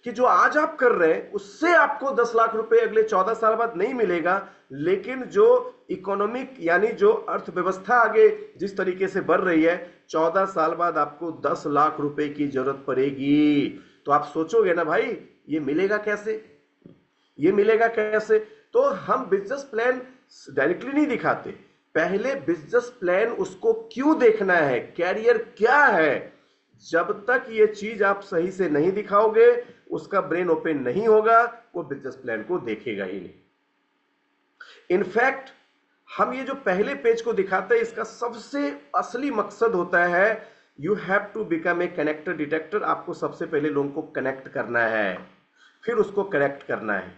कि जो आज आप कर रहे हैं उससे आपको 10 लाख रुपए अगले 14 साल बाद नहीं मिलेगा, लेकिन जो इकोनॉमिक यानी जो अर्थव्यवस्था आगे जिस तरीके से बढ़ रही है, 14 साल बाद आपको 10 लाख रुपए की जरूरत पड़ेगी। तो आप सोचोगे ना, भाई ये मिलेगा कैसे, ये मिलेगा कैसे? तो हम बिजनेस प्लान डायरेक्टली नहीं दिखाते, पहले बिजनेस प्लान उसको क्यों देखना है, कैरियर क्या है। जब तक ये चीज आप सही से नहीं दिखाओगे, उसका ब्रेन ओपन नहीं होगा, वो बिजनेस प्लान को देखेगा ही नहीं। इनफैक्ट हम ये जो पहले पेज को दिखाते हैं, इसका सबसे असली मकसद होता है you have to become a connector detector. आपको सबसे पहले लोगों को कनेक्ट करना है, फिर उसको करेक्ट करना है।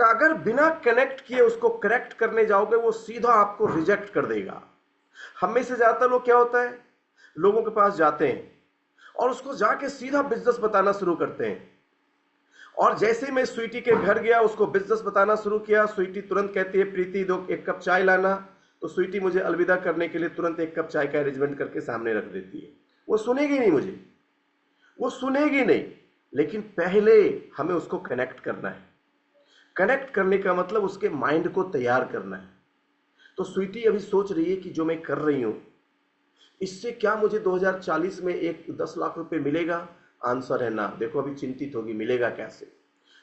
अगर बिना कनेक्ट किए उसको करेक्ट करने जाओगे, वो सीधा आपको रिजेक्ट कर देगा। हम में से ज्यादातर लोग क्या होता है, लोगों के पास जाते हैं और उसको जाके सीधा बिजनेस बताना शुरू करते हैं। और जैसे ही मैं स्वीटी के घर गया, उसको बिजनेस बताना शुरू किया, स्वीटी तुरंत कहती है प्रीति दो एक कप चाय लाना। तो स्वीटी मुझे अलविदा करने के लिए तुरंत एक कप चाय का अरेंजमेंट करके सामने रख देती है। वो सुनेगी नहीं मुझे, वो सुनेगी नहीं, लेकिन पहले हमें उसको कनेक्ट करना है। कनेक्ट करने का मतलब उसके माइंड को तैयार करना है। तो स्वीटी अभी सोच रही है कि जो मैं कर रही हूं, इससे क्या मुझे 2040 में एक 10 लाख रुपए मिलेगा। आंसर है ना। देखो अभी चिंतित होगी मिलेगा कैसे।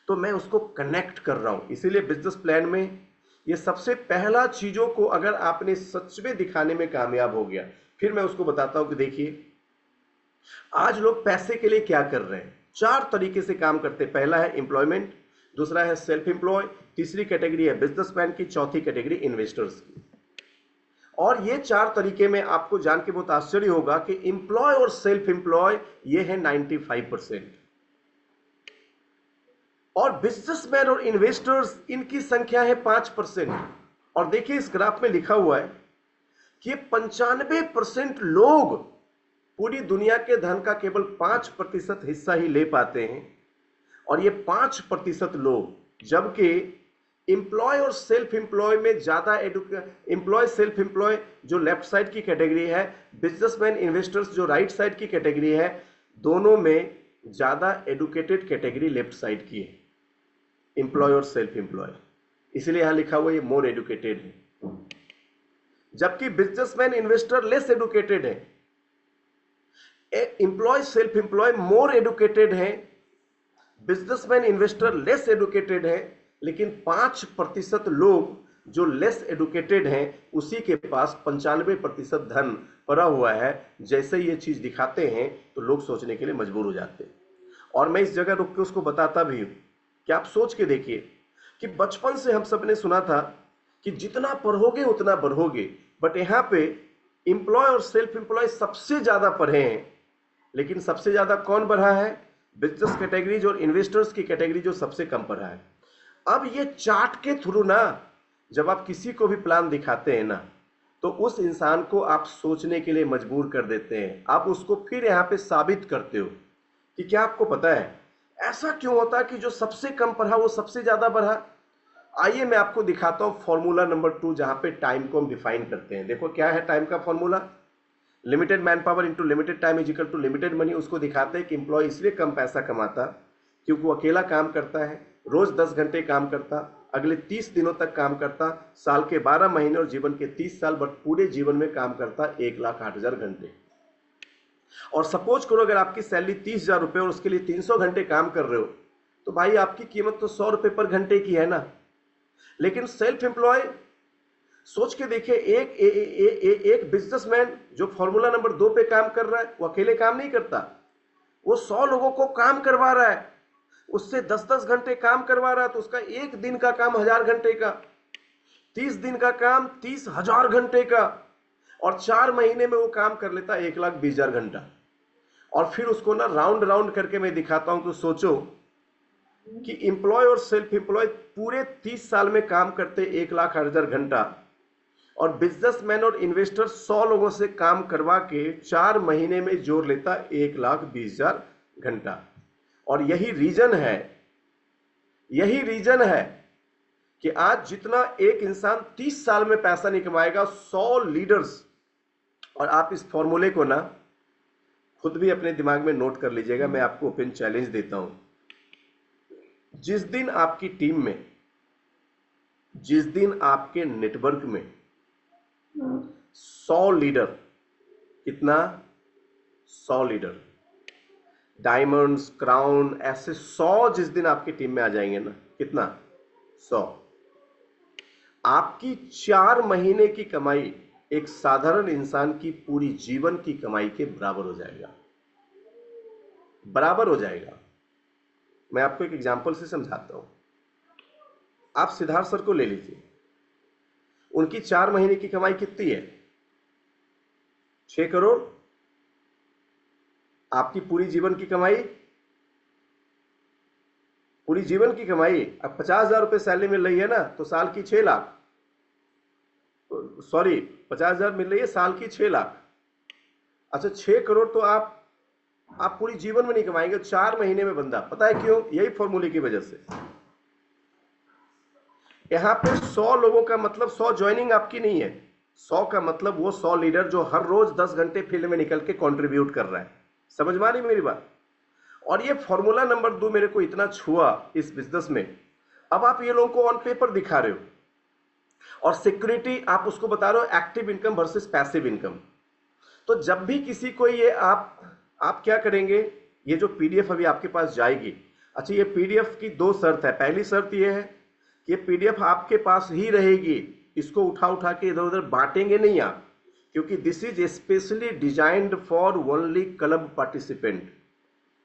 तो मैं उसको कनेक्ट कर रहा हूं। इसीलिए बिजनेस प्लान में ये सबसे पहला चीजों को अगर आपने सच में दिखाने में कामयाब हो गया, फिर मैं उसको बताता हूं कि देखिए आज लोग पैसे के लिए क्या कर रहे हैं। 4 तरीके से काम करते हैं। पहला है एम्प्लॉयमेंट, दूसरा है सेल्फ एम्प्लॉय, तीसरी कैटेगरी है बिजनेसमैन की, चौथी कैटेगरी इन्वेस्टर्स की। और ये 4 तरीके में आपको जान के बहुत आश्चर्य होगा कि एम्प्लॉय और सेल्फ एम्प्लॉय ये है 95%, और बिजनेसमैन और इन्वेस्टर्स इनकी संख्या है 5%। और देखिए इस ग्राफ में लिखा हुआ है कि 95% लोग पूरी दुनिया के धन का केवल 5% हिस्सा ही ले पाते हैं। और ये 5% लोग, जबकि एम्प्लॉय और सेल्फ एम्प्लॉय में ज्यादा एम्प्लॉय सेल्फ एम्प्लॉय जो लेफ्ट साइड की कैटेगरी है, बिजनेसमैन इन्वेस्टर्स जो राइट साइड की कैटेगरी है, दोनों में ज्यादा एडुकेटेड कैटेगरी लेफ्ट साइड की है, एम्प्लॉय और सेल्फ एम्प्लॉय। इसलिए यहां लिखा हुआ ये मोर एडुकेटेड है, जबकि बिजनेसमैन इन्वेस्टर लेस एडुकेटेड है। एम्प्लॉय सेल्फ एम्प्लॉय मोर एडुकेटेड है, बिजनेसमैन इन्वेस्टर लेस एडुकेटेड है। लेकिन 5% लोग जो लेस एडुकेटेड हैं, उसी के पास 95% धन पड़ा हुआ है। जैसे ये चीज दिखाते हैं तो लोग सोचने के लिए मजबूर हो जाते हैं। और मैं इस जगह रुक के उसको बताता भी हूं कि आप सोच के देखिए कि बचपन से हम सब ने सुना था कि जितना पढ़ोगे उतना बढ़ोगे, बट यहां पे एम्प्लॉय और सेल्फ एम्प्लॉय सबसे ज्यादा पढ़े हैं, लेकिन सबसे ज्यादा कौन बढ़ा है, बिजनेस कैटेगरीज और इन्वेस्टर्स की कैटेगरी जो सबसे कम पढ़ा है। अब ये चार्ट के थ्रू ना, जब आप किसी को भी प्लान दिखाते हैं ना, तो उस इंसान को आप सोचने के लिए मजबूर कर देते हैं। आप उसको फिर यहाँ पे साबित करते हो कि क्या आपको पता है ऐसा क्यों होता है कि जो सबसे कम पढ़ा वो सबसे ज्यादा बढ़ा। आइए मैं आपको दिखाता हूं फॉर्मूला नंबर 2, जहां पे टाइम को हम डिफाइन करते हैं। देखो क्या है टाइम का formula, limited man power into limited time is equal to limited money. उसको दिखाते हैं कि एम्प्लॉय इसलिए कम पैसा कमाता क्योंकि वो अकेला काम करता है, रोज 10 घंटे काम करता, अगले 30 दिनों तक काम करता, साल के 12 महीने और जीवन के 30 साल, बट पूरे जीवन में काम करता 1,08,000 घंटे। और सपोज करो अगर आपकी सैलरी 30,000 रुपए और उसके लिए 300 घंटे काम कर रहे हो, तो भाई आपकी कीमत तो 100 रुपए पर घंटे की है ना। लेकिन सेल्फ एम्प्लॉय सोच के देखिए, एक बिजनेसमैन जो फॉर्मूला नंबर 2 पे काम कर रहा है, वो अकेले काम नहीं करता, वो 100 लोगों को काम करवा रहा है, उससे 10-10 घंटे काम करवा रहा है, तो उसका एक दिन का काम 1000 घंटे का, 30 दिन का काम 30,000 घंटे का, और 4 महीने में वो काम कर लेता 1,20,000 घंटा। और फिर उसको ना राउंड राउंड करके मैं दिखाता हूं। तो सोचो कि एम्प्लॉय और सेल्फ एम्प्लॉय पूरे 30 साल में काम करते 1,08,000 घंटा, और बिजनेसमैन और इन्वेस्टर 100 लोगों से काम करवा के 4 महीने में जोड़ लेता 1,20,000 घंटा। और यही रीजन है कि आज जितना एक इंसान 30 साल में पैसा नहीं कमाएगा, 100 लीडर्स। और आप इस फॉर्मूले को ना खुद भी अपने दिमाग में नोट कर लीजिएगा। मैं आपको ओपन चैलेंज देता हूं, जिस दिन आपकी टीम में, जिस दिन आपके नेटवर्क में 100 लीडर, कितना, 100 लीडर, डायमंड्स, क्राउन, ऐसे 100 जिस दिन आपकी टीम में आ जाएंगे ना, कितना, 100, आपकी 4 महीने की कमाई एक साधारण इंसान की पूरी जीवन की कमाई के बराबर हो जाएगा, बराबर हो जाएगा। मैं आपको एक एग्जांपल से समझाता हूं। आप सिद्धार्थ सर को ले लीजिए, उनकी 4 महीने की कमाई कितनी है? 6 करोड़। आपकी पूरी जीवन की कमाई, पूरी जीवन की कमाई, अब 50,000 रुपए सैलरी मिल रही है ना, तो साल की 6 लाख, सॉरी 50,000 मिल रही है, साल की 6 लाख। अच्छा 6 करोड़ तो आप पूरी जीवन में नहीं कमाएंगे, 4 महीने में बंदा। पता है क्यों? यही फॉर्मूले की वजह से। यहां पे 100 लोगों का मतलब 100 ज्वाइनिंग आपकी नहीं है, 100 का मतलब वो 100 लीडर जो हर रोज 10 घंटे फील्ड में निकल के कंट्रीब्यूट कर रहा है। समझ में आ रही मेरी बात? और ये फॉर्मूला नंबर 2 मेरे को इतना छुआ इस बिजनेस में। अब आप ये लोगों को ऑन पेपर दिखा रहे हो, और सिक्योरिटी आप उसको बता रहे हो active income versus passive income. तो जब भी किसी को ये आप क्या करेंगे, ये जो पीडीएफ अभी आपके पास जाएगी, अच्छा ये पीडीएफ की 2 शर्त है। पहली शर्त ये है कि पीडीएफ आपके पास ही रहेगी, इसको उठा के इधर उधर बांटेंगे नहीं आप, क्योंकि this is specially designed for only club participant.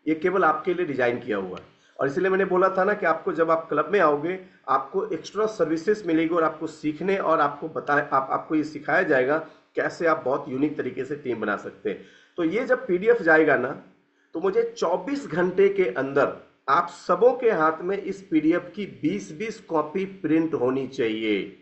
ये केवल आपके लिए डिजाइन किया हुआ है। और इसलिए मैंने बोला था ना कि आपको जब आप क्लब में आओगे आपको एक्स्ट्रा सर्विसेज मिलेगी, और आपको सीखने और आपको ये सिखाया जाएगा कैसे आप बहुत यूनिक तरीके से टीम बना सकते हैं। तो ये जब पीडीएफ जाएगा ना, तो मुझे 24 घंटे के अंदर आप सबों के हाथ में इस पीडीएफ की 20-20 कॉपी प्रिंट होनी चाहिए।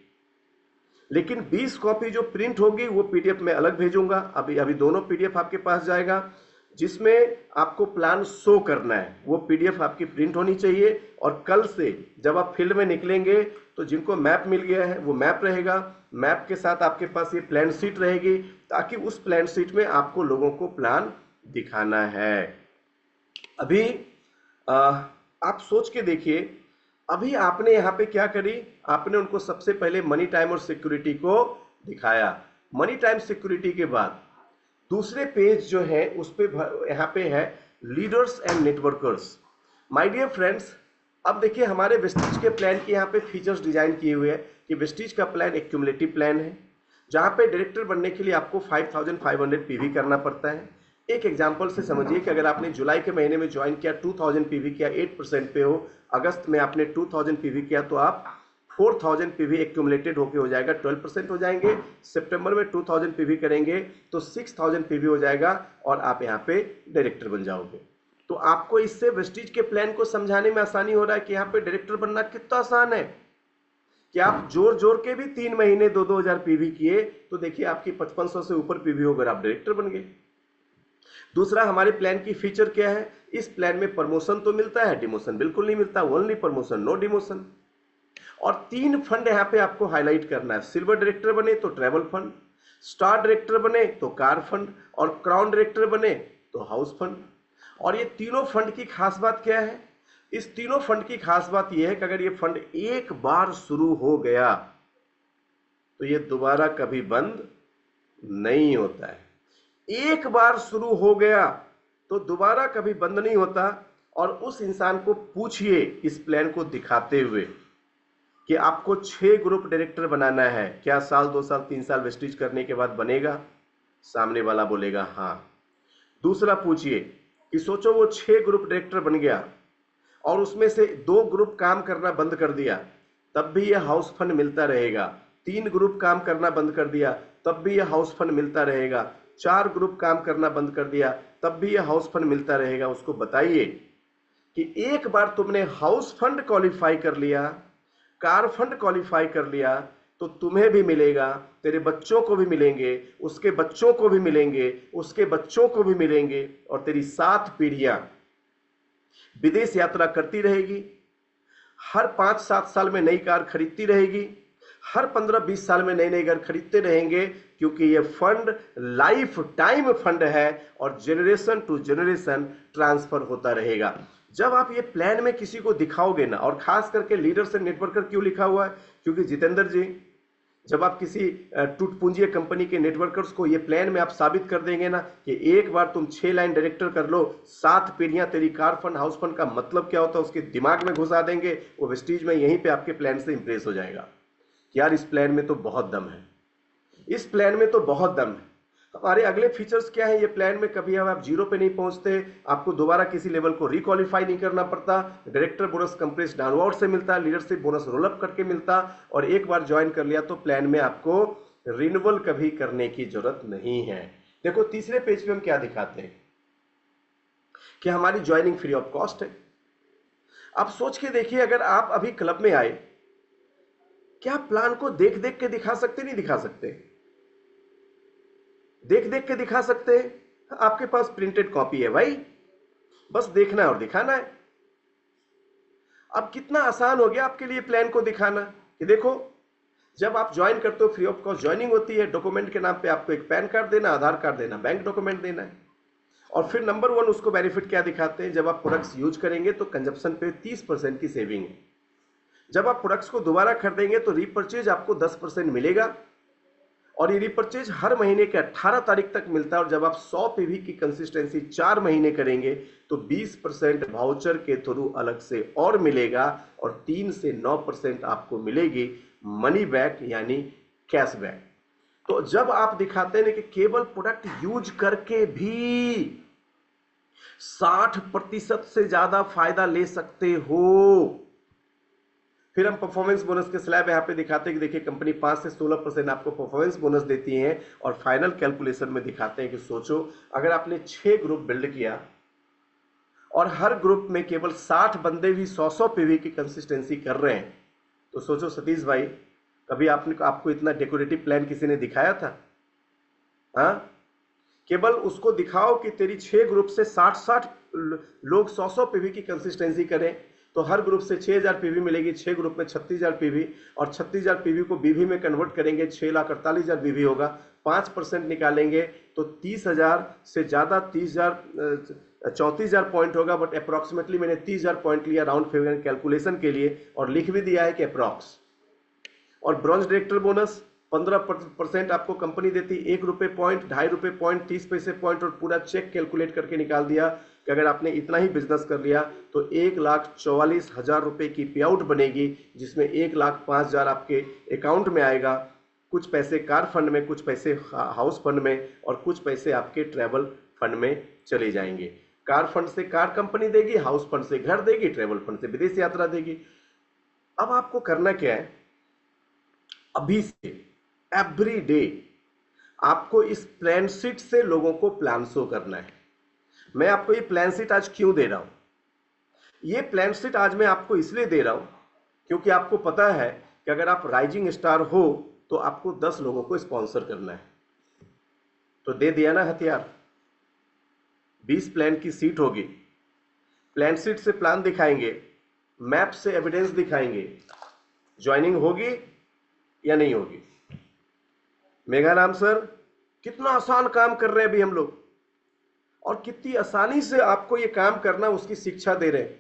लेकिन 20 कॉपी जो प्रिंट होगी वो पीडीएफ में अलग भेजूंगा। अभी दोनों पीडीएफ आपके पास जाएगा, जिसमें आपको प्लान शो करना है, वो पीडीएफ आपकी प्रिंट होनी चाहिए। और कल से जब आप फील्ड में निकलेंगे तो जिनको मैप मिल गया है वो मैप रहेगा, मैप के साथ आपके पास ये प्लान शीट रहेगी, ताकि उस प्लान शीट में आपको लोगों को प्लान दिखाना है। अभी आप सोच के देखिए, अभी आपने यहाँ पे क्या करी, आपने उनको सबसे पहले मनी टाइम और सिक्योरिटी को दिखाया। मनी टाइम सिक्योरिटी के बाद दूसरे पेज जो है उस पे यहाँ पे है leaders and networkers. My dear friends, अब देखिए हमारे वेस्टिज के प्लान के यहाँ पे फीचर्स डिजाइन किए हुए हैं कि वेस्टिज का प्लान एक क्यूमुलेटिव प्लान है, जहाँ पे डायरेक्टर बनने के लिए आपको 5500 पीवी करना पड़ता है। एक एग्जांपल से समझिए कि अगर आपने जुलाई के महीने में ज्वाइन किया, 2000 पीवी किया, 8% पे हो, अगस्त में आपने 2000 पीवी किया, तो आप 4000 पीवी एक्यूमुलेटेड होके हो जाएगा, 12% हो जाएंगे। सितंबर में 2000 पीवी करेंगे तो 6000 पीवी हो जाएगा, और आप यहाँ पे डायरेक्टर बन जाओगे। तो आपको इससे वेस्टिज के प्लान को समझाने में आसानी हो रहा है कि यहाँ पे डायरेक्टर बनना कितना आसान है, कि आप जोड़ जोड़ के भी 3 महीने 2-2000 पीवी किए तो देखिए आपकी 5500 से ऊपर पीवी होकर आप डायरेक्टर बन गए। दूसरा, हमारे प्लान की फीचर क्या है, इस प्लान में प्रमोशन तो मिलता है, डिमोशन बिल्कुल नहीं मिलता, ओनली प्रमोशन नो डिमोशन। और 3 फंड यहाँ पे आपको हाईलाइट करना है। सिल्वर डायरेक्टर बने तो ट्रैवल फंड, स्टार डायरेक्टर बने तो कार फंड, और क्राउन डायरेक्टर बने तो हाउस फंड। और ये तीनों फंड की खास बात क्या है, इस तीनों फंड की खास बात यह है कि अगर ये फंड एक बार शुरू हो गया तो ये दोबारा कभी बंद नहीं होता है। एक बार शुरू हो गया तो दोबारा कभी बंद नहीं होता। और उस इंसान को पूछिए इस प्लान को दिखाते हुए कि आपको 6 ग्रुप डायरेक्टर बनाना है, क्या साल 2 साल 3 साल वेस्टिज करने के बाद बनेगा? सामने वाला बोलेगा हाँ। दूसरा पूछिए कि सोचो वो 6 ग्रुप डायरेक्टर बन गया और उसमें से 2 ग्रुप काम करना बंद कर दिया, तब भी यह हाउस फंड मिलता रहेगा। 3 ग्रुप काम करना बंद कर दिया, तब भी यह हाउस फंड मिलता रहेगा। 4 ग्रुप काम करना बंद कर दिया, तब भी यह हाउस फंड मिलता रहेगा। उसको बताइए कि एक बार तुमने हाउस फंड क्वालिफाई कर लिया, कार फंड क्वालिफाई कर लिया, तो तुम्हें भी मिलेगा, तेरे बच्चों को भी मिलेंगे, उसके बच्चों को भी मिलेंगे, उसके बच्चों को भी मिलेंगे, और तेरी 7 पीढ़ियां विदेश यात्रा करती रहेगी, हर 5-7 साल में नई कार खरीदती रहेगी, हर 15-20 साल में नए नए घर खरीदते रहेंगे, क्योंकि ये फंड लाइफ टाइम फंड है और जनरेशन टू जनरेशन ट्रांसफर होता रहेगा। जब आप ये प्लान में किसी को दिखाओगे ना, और खास करके लीडर्स एंड नेटवर्कर क्यों लिखा हुआ है, क्योंकि जितेंद्र जी, जब आप किसी टूटपूंजी कंपनी के नेटवर्कर्स को ये प्लान में आप साबित कर देंगे ना कि एक बार तुम 6 लाइन डायरेक्टर कर लो, 7 पीढ़ियां तेरी कार फंड हाउस फंड का मतलब क्या होता है उसके दिमाग में घुसा देंगे, वो वेस्टिज में यहीं पे आपके प्लान से इंप्रेस हो जाएगा। कि यार इस प्लान में तो बहुत दम है, इस प्लान में तो बहुत दम है। हमारे अगले फीचर्स क्या है, ये प्लान में कभी अब आप जीरो पे नहीं पहुंचते, आपको दोबारा किसी लेवल को रिक्वालिफाई नहीं करना पड़ता, डायरेक्टर बोनस कंप्रेस डाउनवर्ड से मिलता, लीडरशिप बोनस रोल अप करके मिलता, और एक बार ज्वाइन कर लिया तो प्लान में आपको रिन्यूअल कभी करने की जरूरत नहीं है। देखो तीसरे पेज पे हम क्या दिखाते हैं कि हमारी ज्वाइनिंग फ्री ऑफ कॉस्ट है। आप सोच के देखिए, अगर आप अभी क्लब में आए, क्या प्लान को देख देख के दिखा सकते? नहीं दिखा सकते। देख देख के दिखा सकते हैं? आपके पास प्रिंटेड कॉपी है भाई, बस देखना है और दिखाना है। अब कितना आसान हो गया आपके लिए प्लान को दिखाना कि देखो, जब आप ज्वाइन करते हो फ्री ऑफ कॉस्ट ज्वाइनिंग होती है, डॉक्यूमेंट के नाम पे आपको एक पैन कार्ड देना, आधार कार्ड देना, बैंक डॉक्यूमेंट देना है, और फिर नंबर 1 उसको बेनिफिट क्या दिखाते हैं, जब आप प्रोडक्ट्स यूज करेंगे तो कंजप्शन पे 30% की सेविंग है। जब आप प्रोडक्ट्स को दोबारा खरीदेंगे तो रीपर्चेज आपको 10% मिलेगा, और ये रीपर्चेज हर महीने के 18 तारीख तक मिलता है। और जब आप 100 पीवी की कंसिस्टेंसी 4 महीने करेंगे तो 20% वाउचर के थ्रू अलग से और मिलेगा, और 3 से 9% आपको मिलेगी मनी बैक यानी कैशबैक। तो जब आप दिखाते हैं कि केवल प्रोडक्ट यूज करके भी 60% से ज्यादा फायदा ले सकते हो, फिर हम परफॉर्मेंस बोनस के स्लैब यहां पे दिखाते हैं कि देखिए कंपनी 5 से 16% आपको परफॉर्मेंस बोनस देती है, और फाइनल कैलकुलेशन में दिखाते हैं कि सोचो अगर आपने 6 ग्रुप बिल्ड किया और हर ग्रुप में केवल 60 बंदे भी 100-100 पीवी की कंसिस्टेंसी कर रहे हैं, तो सोचो सतीश भाई, कभी आपको इतना डेकोरेटिव प्लान किसी ने दिखाया था? हाँ, केवल उसको दिखाओ कि तेरी 6 ग्रुप से 60-60 लोग 100-100 पीवी की कंसिस्टेंसी करें, तो हर ग्रुप से 6000 पीवी मिलेगी, 6 ग्रुप में 36000 पीवी, और 36000 पीवी को बीवी में कन्वर्ट करेंगे, 6,48,000 बीवी होगा। 5% निकालेंगे तो 30,000 से ज्यादा 34,000 पॉइंट होगा, बट अप्रोक्सीमेटली मैंने 30,000 पॉइंट लिया राउंड फिगर कैलकुलेशन के लिए, और लिख भी दिया है कि अप्रॉक्स। और ब्रॉन्ज डायरेक्टर बोनस 15% आपको कंपनी देती, 1 रुपए पॉइंट, 2.5 रुपए पॉइंट, 30 पैसे पॉइंट, और पूरा चेक कैलकुलेट करके निकाल दिया कि अगर आपने इतना ही बिजनेस कर लिया तो 1,44,000 रुपए की पे आउट बनेगी, जिसमें 1,05,000 आपके अकाउंट में आएगा, कुछ पैसे कार फंड में, कुछ पैसे हाउस फंड में, और कुछ पैसे आपके ट्रैवल फंड में चले जाएंगे। कार फंड से कार कंपनी देगी, हाउस फंड से घर देगी, ट्रैवल फंड से विदेश यात्रा देगी। अब आपको करना क्या है, अभी से एवरी डे आपको इस प्लान शीट से लोगों को प्लान शो करना है। मैं आपको ये प्लान शीट आज क्यों दे रहा हूं? ये प्लान शीट आज मैं आपको इसलिए दे रहा हूं क्योंकि आपको पता है कि अगर आप राइजिंग स्टार हो तो आपको 10 लोगों को स्पॉन्सर करना है। तो दे दिया ना हथियार, 20 प्लान की सीट होगी, प्लान शीट से प्लान दिखाएंगे, मैप से एविडेंस दिखाएंगे, ज्वाइनिंग होगी या नहीं होगी? मेघाराम सर, कितना आसान काम कर रहे हैं अभी हम लोग, और कितनी आसानी से आपको ये काम करना उसकी शिक्षा दे रहे हैं।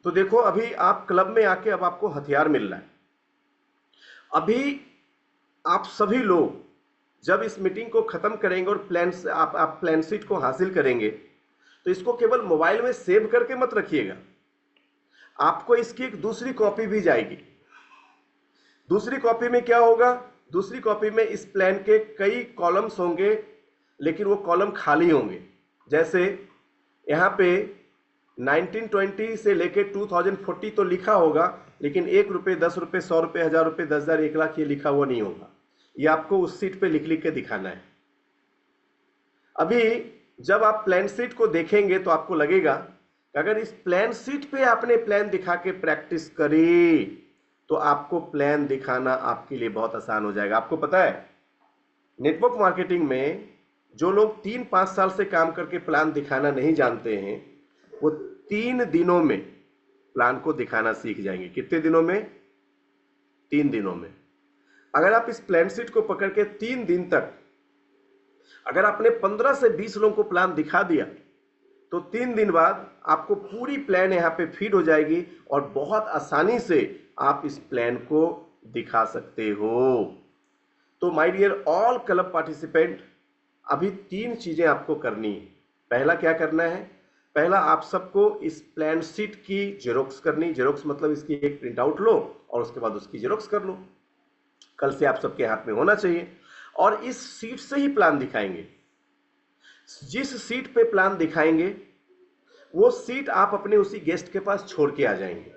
तो देखो अभी आप क्लब में आके अब आपको हथियार मिल रहा है। अभी आप सभी लोग जब इस मीटिंग को खत्म करेंगे और आप प्लान शीट को हासिल करेंगे, तो इसको केवल मोबाइल में सेव करके मत रखिएगा, आपको इसकी एक दूसरी कॉपी भी जाएगी। दूसरी कॉपी में क्या होगा? दूसरी कॉपी में इस प्लान के कई कॉलम्स होंगे, लेकिन वो कॉलम खाली होंगे। जैसे यहाँ पे 1920 से लेके 2040 तो लिखा होगा, लेकिन 1 रुपये, 10 रुपये, 100 रुपये, 1000 रुपये, 10,000, 1 लाख ये लिखा हुआ नहीं होगा। ये आपको उस सीट पे लिख लिख के दिखाना है। अभी जब आप प्लान शीट को देखेंगे तो आपको लगेगा कि अगर इस प्लान शीट पे आपने प्लान दिखा के प्रैक्टिस करी तो आपको प्लान दिखाना आपके लिए बहुत आसान हो जाएगा। आपको पता है नेटवर्क मार्केटिंग में जो लोग 3-5 साल से काम करके प्लान दिखाना नहीं जानते हैं, वो 3 दिनों में प्लान को दिखाना सीख जाएंगे। कितने दिनों में? 3 दिनों में। अगर आप इस प्लान शीट को पकड़ के 3 दिन तक अगर आपने 15 से 20 लोगों को प्लान दिखा दिया तो 3 दिन बाद आपको पूरी प्लान यहाँ पे फीड हो जाएगी, और बहुत आसानी से आप इस प्लान को दिखा सकते हो। तो my dear all club participant, अभी 3 चीजें आपको करनी है। पहला क्या करना है? पहला आप सबको इस प्लान शीट की जेरोक्स करनी। जेरोक्स मतलब इसकी एक प्रिंट आउट लो और उसके बाद उसकी जेरोक्स कर लो। कल से आप सबके हाथ में होना चाहिए। और इस सीट से ही प्लान दिखाएंगे। जिस सीट पे प्लान दिखाएंगे वो सीट आप अपने उसी गेस्ट के पास छोड़ के आ जाएंगे,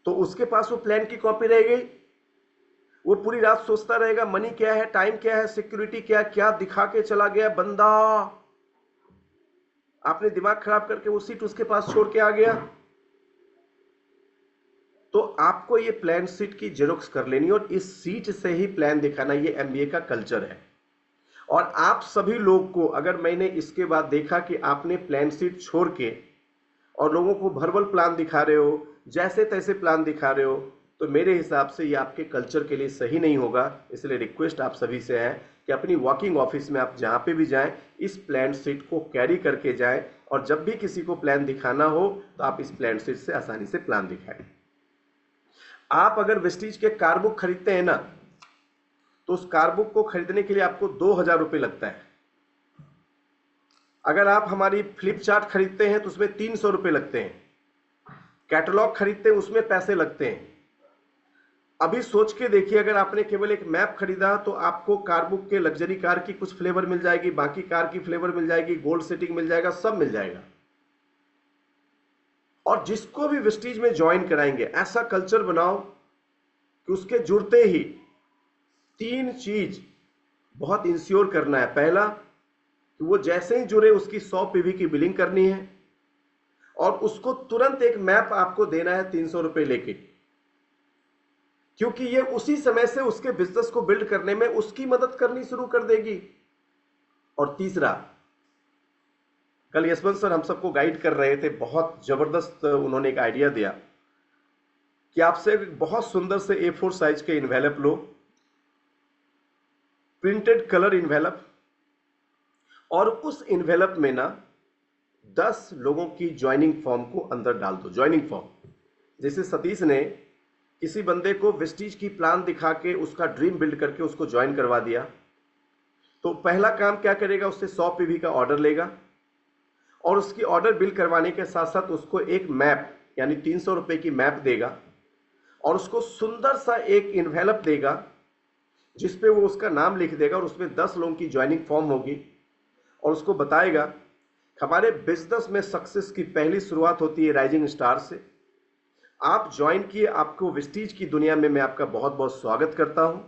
तो उसके पास वो प्लान की कॉपी रह गई। वो पूरी रात सोचता रहेगा मनी क्या है, टाइम क्या है, सिक्योरिटी क्या, क्या दिखा के चला गया बंदा, आपने दिमाग खराब करके वो सीट उसके पास छोड़ के आ गया। तो आपको ये प्लान सीट की जेरोक्स कर लेनी और इस सीट से ही प्लान दिखाना, ये एमबीए का कल्चर है। और आप सभी लोग को अगर मैंने इसके बाद देखा कि आपने प्लान सीट छोड़ के और लोगों को भर्बल प्लान दिखा रहे हो, जैसे तैसे प्लान दिखा रहे हो, तो मेरे हिसाब से ये आपके कल्चर के लिए सही नहीं होगा। इसलिए रिक्वेस्ट आप सभी से है कि अपनी वर्किंग ऑफिस में आप जहां पे भी जाएं इस प्लान सीट को कैरी करके जाएं, और जब भी किसी को प्लान दिखाना हो तो आप इस प्लान सीट से आसानी से प्लान दिखाएं। आप अगर वेस्टीज के कार बुक खरीदते हैं ना, तो उस कार बुक को खरीदने के लिए आपको 2000 रुपये लगता है। अगर आप हमारी फ्लिपचार्ट खरीदते हैं तो उसमें 300 रुपये लगते हैं। कैटलॉग खरीदते हैं उसमें पैसे लगते हैं। अभी सोच के देखिए, अगर आपने केवल एक मैप खरीदा तो आपको कार बुक के लग्जरी कार की कुछ फ्लेवर मिल जाएगी, बाकी कार की फ्लेवर मिल जाएगी, गोल्ड सेटिंग मिल जाएगा, सब मिल जाएगा। और जिसको भी वेस्टीज में ज्वाइन कराएंगे ऐसा कल्चर बनाओ कि उसके जुड़ते ही 3 चीज बहुत इंश्योर करना है। पहला, कि वो जैसे ही जुड़े उसकी 100 पीवी की बिलिंग करनी है, और उसको तुरंत एक मैप आपको देना है 300 रुपए लेके, क्योंकि ये उसी समय से उसके बिजनेस को बिल्ड करने में उसकी मदद करनी शुरू कर देगी। और तीसरा, कल यशवंत सर हम सबको गाइड कर रहे थे, बहुत जबरदस्त उन्होंने एक आइडिया दिया कि आपसे एक बहुत सुंदर से A4 साइज के इन्वेलप लो, प्रिंटेड कलर इन्वेलप, और उस इन्वेलप में ना 10 लोगों की ज्वाइनिंग फॉर्म को अंदर डाल दो। ज्वाइनिंग फॉर्म, जैसे सतीश ने किसी बंदे को वेस्टीज की प्लान दिखा के उसका ड्रीम बिल्ड करके उसको ज्वाइन करवा दिया, तो पहला काम क्या करेगा, उससे 100 पीवी का ऑर्डर लेगा, और उसकी ऑर्डर बिल करवाने के साथ साथ उसको एक मैप यानी 300 रुपए की मैप देगा, और उसको सुंदर सा एक इन्वेलप देगा जिसपे वो उसका नाम लिख देगा, और उसमें 10 लोगों की ज्वाइनिंग फॉर्म होगी, और उसको बताएगा हमारे बिजनेस में सक्सेस की पहली शुरुआत होती है राइजिंग स्टार से। आप ज्वाइन किए, आपको वेस्टीज की दुनिया में मैं आपका बहुत बहुत स्वागत करता हूं।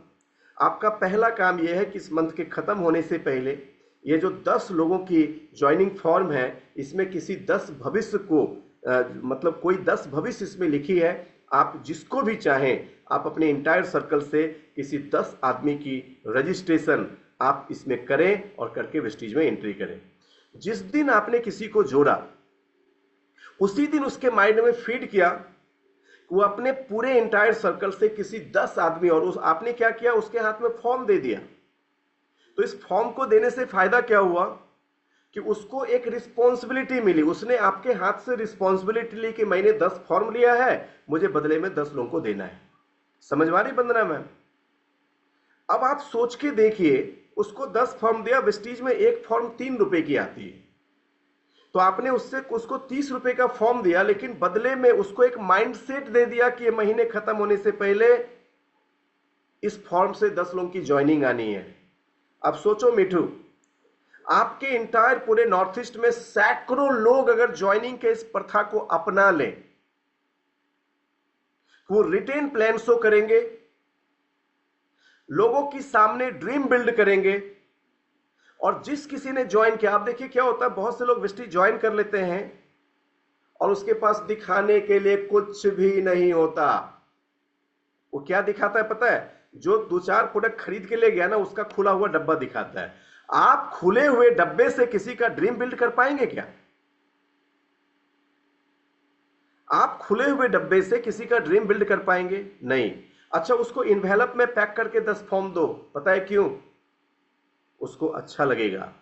आपका पहला काम यह है कि इस मंथ के खत्म होने से पहले ये जो 10 लोगों की ज्वाइनिंग फॉर्म है, इसमें किसी 10 भविष्य को मतलब कोई 10 भविष्य इसमें लिखी है, आप जिसको भी चाहें आप अपने इंटायर सर्कल से किसी 10 आदमी की रजिस्ट्रेशन आप इसमें करें और करके वेस्टीज में एंट्री करें। जिस दिन आपने किसी को जोड़ा उसी दिन उसके माइंड में फीड किया, वो अपने पूरे इंटायर सर्कल से किसी 10 आदमी, और उस आपने क्या किया, उसके हाथ में फॉर्म दे दिया। तो इस फॉर्म को देने से फायदा क्या हुआ कि उसको एक रिस्पॉन्सिबिलिटी मिली, उसने आपके हाथ से रिस्पॉन्सिबिलिटी ली कि मैंने 10 फॉर्म लिया है, मुझे बदले में 10 लोगों को देना है। समझ में आ रही वंदना मैम? अब आप सोच के देखिए, उसको 10 फॉर्म दिया, वेस्टीज में एक फॉर्म 3 रुपए की आती है, तो आपने उसको 30 रुपए का फॉर्म दिया, लेकिन बदले में उसको एक माइंडसेट दे दिया कि ये महीने खत्म होने से पहले इस फॉर्म से 10 लोगों की ज्वाइनिंग आनी है। अब सोचो मिठू, आपके इंटायर पूरे नॉर्थ ईस्ट में सैकड़ों लोग अगर ज्वाइनिंग के इस प्रथा को अपना लें, वो रिटेन प्लान शो करेंगे, लोगों की सामने ड्रीम बिल्ड करेंगे, और जिस किसी ने ज्वाइन किया, आप देखिए क्या होता है, बहुत से लोग वेस्टीज ज्वाइन कर लेते हैं और उसके पास दिखाने के लिए कुछ भी नहीं होता। वो क्या दिखाता है पता है? जो 2-4 प्रोडक्ट खरीद के ले गया ना, उसका खुला हुआ डब्बा दिखाता है। आप खुले हुए डब्बे से किसी का ड्रीम बिल्ड कर पाएंगे क्या? आप खुले हुए डब्बे से किसी का ड्रीम बिल्ड कर पाएंगे? नहीं। अच्छा, उसको इन्वेलप में पैक करके 10 फॉर्म दो, पता है क्यों? उसको अच्छा लगेगा,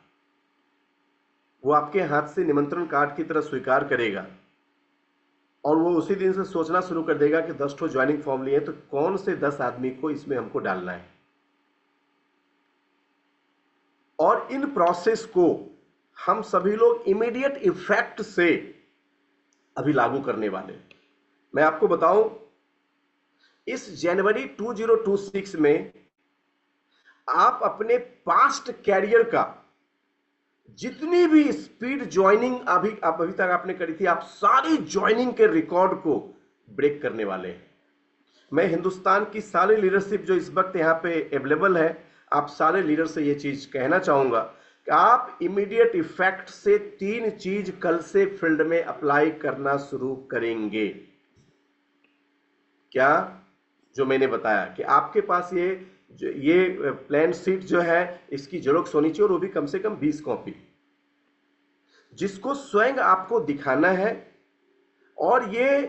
वो आपके हाथ से निमंत्रण कार्ड की तरह स्वीकार करेगा, और वो उसी दिन से सोचना शुरू कर देगा कि 10 ठो ज्वाइनिंग फॉर्म लिए, तो कौन से 10 आदमी को इसमें हमको डालना है। और इन प्रोसेस को हम सभी लोग इमीडिएट इफेक्ट से अभी लागू करने वाले। मैं आपको बताऊं, इस जनवरी 2026 में आप अपने पास्ट कैरियर का जितनी भी स्पीड ज्वाइनिंग अभी तक आपने करी थी, आप सारी ज्वाइनिंग के रिकॉर्ड को ब्रेक करने वाले हैं। मैं हिंदुस्तान की सारी लीडरशिप जो इस वक्त यहाँ पे अवेलेबल है, आप सारे लीडर से ये चीज कहना चाहूंगा कि आप इमीडिएट इफेक्ट से 3 चीज कल से फील्ड में अप्लाई करना शुरू करेंगे। क्या? जो मैंने बताया कि आपके पास ये प्लान शीट जो है, इसकी जेरोक्स होनी चाहिए, और वो भी कम से कम 20 कॉपी, जिसको स्वयं आपको दिखाना है। और ये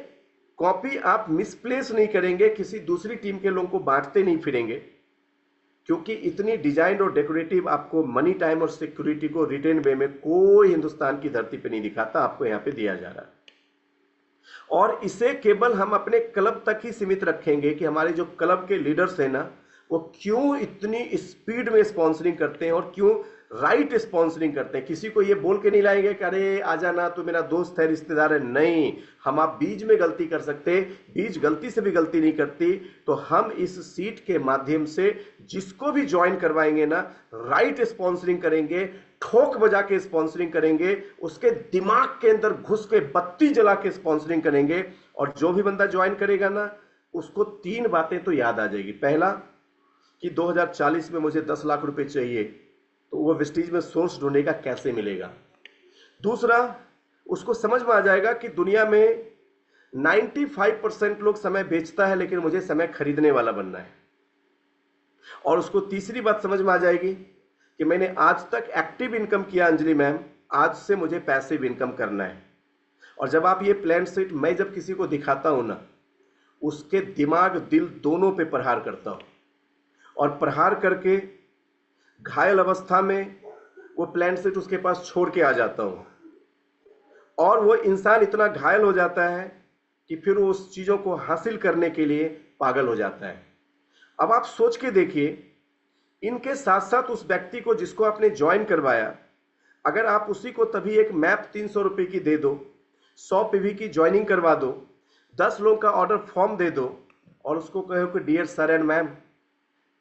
कॉपी आप मिसप्लेस नहीं करेंगे, किसी दूसरी टीम के लोगों को बांटते नहीं फिरेंगे, क्योंकि इतनी डिजाइन और डेकोरेटिव आपको मनी टाइम और सिक्योरिटी को रिटेन वे में कोई हिंदुस्तान की धरती पे नहीं दिखाता, आपको यहां पे दिया जा रहा है। और इसे केवल हम अपने क्लब तक ही सीमित रखेंगे कि हमारे जो क्लब के लीडर्स हैं ना, वो क्यों इतनी स्पीड में स्पॉन्सरिंग करते हैं और क्यों राइट स्पॉन्सरिंग करते हैं। किसी को ये बोल के नहीं लाएंगे कि अरे आ जाना, तू मेरा दोस्त है, रिश्तेदार है। नहीं, हम आप बीज में गलती कर सकते, बीज गलती से भी गलती नहीं करती। तो हम इस सीट के माध्यम से जिसको भी ज्वाइन करवाएंगे ना, राइट स्पॉन्सरिंग करेंगे, ठोक बजा के स्पॉन्सरिंग करेंगे, उसके दिमाग के अंदर घुस के बत्ती जला के स्पॉन्सरिंग करेंगे। और जो भी बंदा ज्वाइन करेगा ना, उसको 3 बातें तो याद आ जाएगी। पहला कि 2040 में मुझे 10 लाख रुपए चाहिए, तो वो वेस्टीज में सोर्स ढूंढेगा, कैसे मिलेगा। दूसरा, उसको समझ में आ जाएगा कि दुनिया में 95% लोग समय बेचता है, लेकिन मुझे समय खरीदने वाला बनना है। और उसको तीसरी बात समझ में आ जाएगी कि मैंने आज तक एक्टिव इनकम किया अंजलि मैम, आज से मुझे पैसिव इनकम करना है। और जब आप ये प्लान शीट मैं जब किसी को दिखाता हूं ना, उसके दिमाग दिल दोनों पे प्रहार करता हूं, और प्रहार करके घायल अवस्था में वो प्लान शीट उसके पास छोड़ के आ जाता हूं। और वो इंसान इतना घायल हो जाता है कि फिर वो उस चीजों को हासिल करने के लिए पागल हो जाता है। अब आप सोच के देखिए, इनके साथ साथ उस व्यक्ति को जिसको आपने ज्वाइन करवाया, अगर आप उसी को तभी एक मैप 300 रुपए की दे दो, 100 पीवी की ज्वाइनिंग करवा दो, 10 लोगों का ऑर्डर फॉर्म दे दो, और उसको कहो कि डियर सर एंड मैम,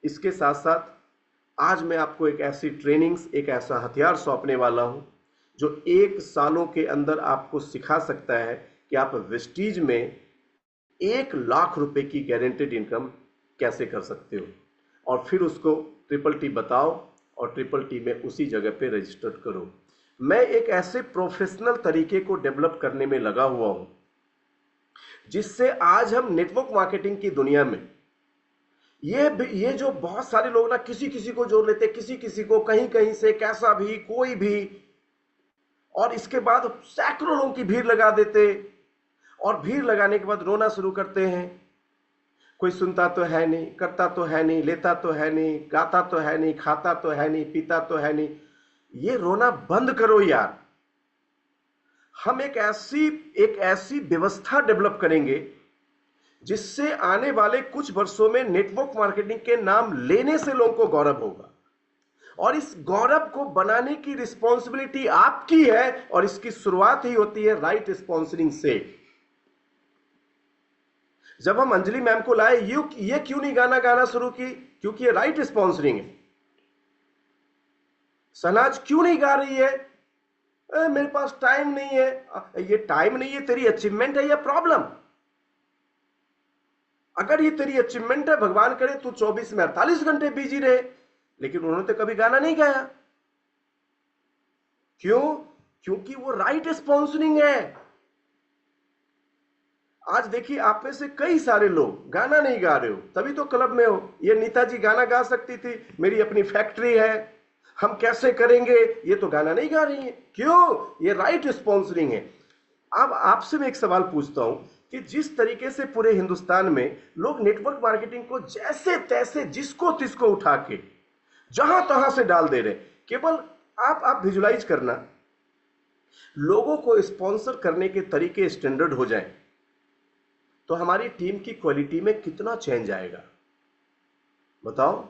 इसके साथ साथ आज मैं आपको एक ऐसी ट्रेनिंग्स, एक ऐसा हथियार सौंपने वाला हूं जो 1 सालों के अंदर आपको सिखा सकता है कि आप वेस्टीज में 1 लाख रुपए की गारंटेड इनकम कैसे कर सकते हो। और फिर उसको ट्रिपल टी बताओ और ट्रिपल टी में उसी जगह पे रजिस्टर्ड करो। मैं एक ऐसे प्रोफेशनल तरीके को डेवलप करने में लगा हुआ हूं, जिससे आज हम नेटवर्क मार्केटिंग की दुनिया में ये जो बहुत सारे लोग ना किसी किसी को जोड़ लेते, किसी किसी को कहीं कहीं से, कैसा भी, कोई भी, और इसके बाद सैकड़ों लोगों की भीड़ लगा देते, और भीड़ लगाने के बाद रोना शुरू करते हैं। कोई सुनता तो है नहीं, करता तो है नहीं, लेता तो है नहीं, गाता तो है नहीं, खाता तो है नहीं, पीता तो है नहीं। ये रोना बंद करो यार। हम एक ऐसी व्यवस्था डेवलप करेंगे जिससे आने वाले कुछ वर्षों में नेटवर्क मार्केटिंग के नाम लेने से लोगों को गौरव होगा। और इस गौरव को बनाने की रिस्पॉन्सिबिलिटी आपकी है, और इसकी शुरुआत ही होती है राइट स्पॉन्सरिंग से। जब हम अंजलि मैम को लाए, ये क्यों नहीं गाना शुरू की? क्योंकि ये राइट स्पॉन्सरिंग है। सनाज क्यों नहीं गा रही है? मेरे पास टाइम नहीं है। ये टाइम नहीं है तेरी अचीवमेंट है या प्रॉब्लम? अगर ये तेरी अचीवमेंट है, भगवान करे तू 24 में 48 घंटे बिजी रहे, लेकिन उन्होंने तो कभी गाना नहीं गाया। क्यों? क्योंकि वो राइट स्पॉन्सरिंग है। आज देखिए, आप में से कई सारे लोग गाना नहीं गा रहे हो, तभी तो क्लब में हो। ये नीता जी गाना गा सकती थी, मेरी अपनी फैक्ट्री है, हम कैसे करेंगे, ये तो गाना नहीं गा रही है। क्यों? ये राइट स्पॉन्सरिंग है। अब आपसे मैं एक सवाल पूछता हूं कि जिस तरीके से पूरे हिंदुस्तान में लोग नेटवर्क मार्केटिंग को जैसे तैसे जिसको तिसको उठा के जहां तहां से डाल दे रहे, केवल आप विजुलाइज करना, लोगों को स्पॉन्सर करने के तरीके स्टैंडर्ड हो जाएं, तो हमारी टीम की क्वालिटी में कितना चेंज आएगा, बताओ।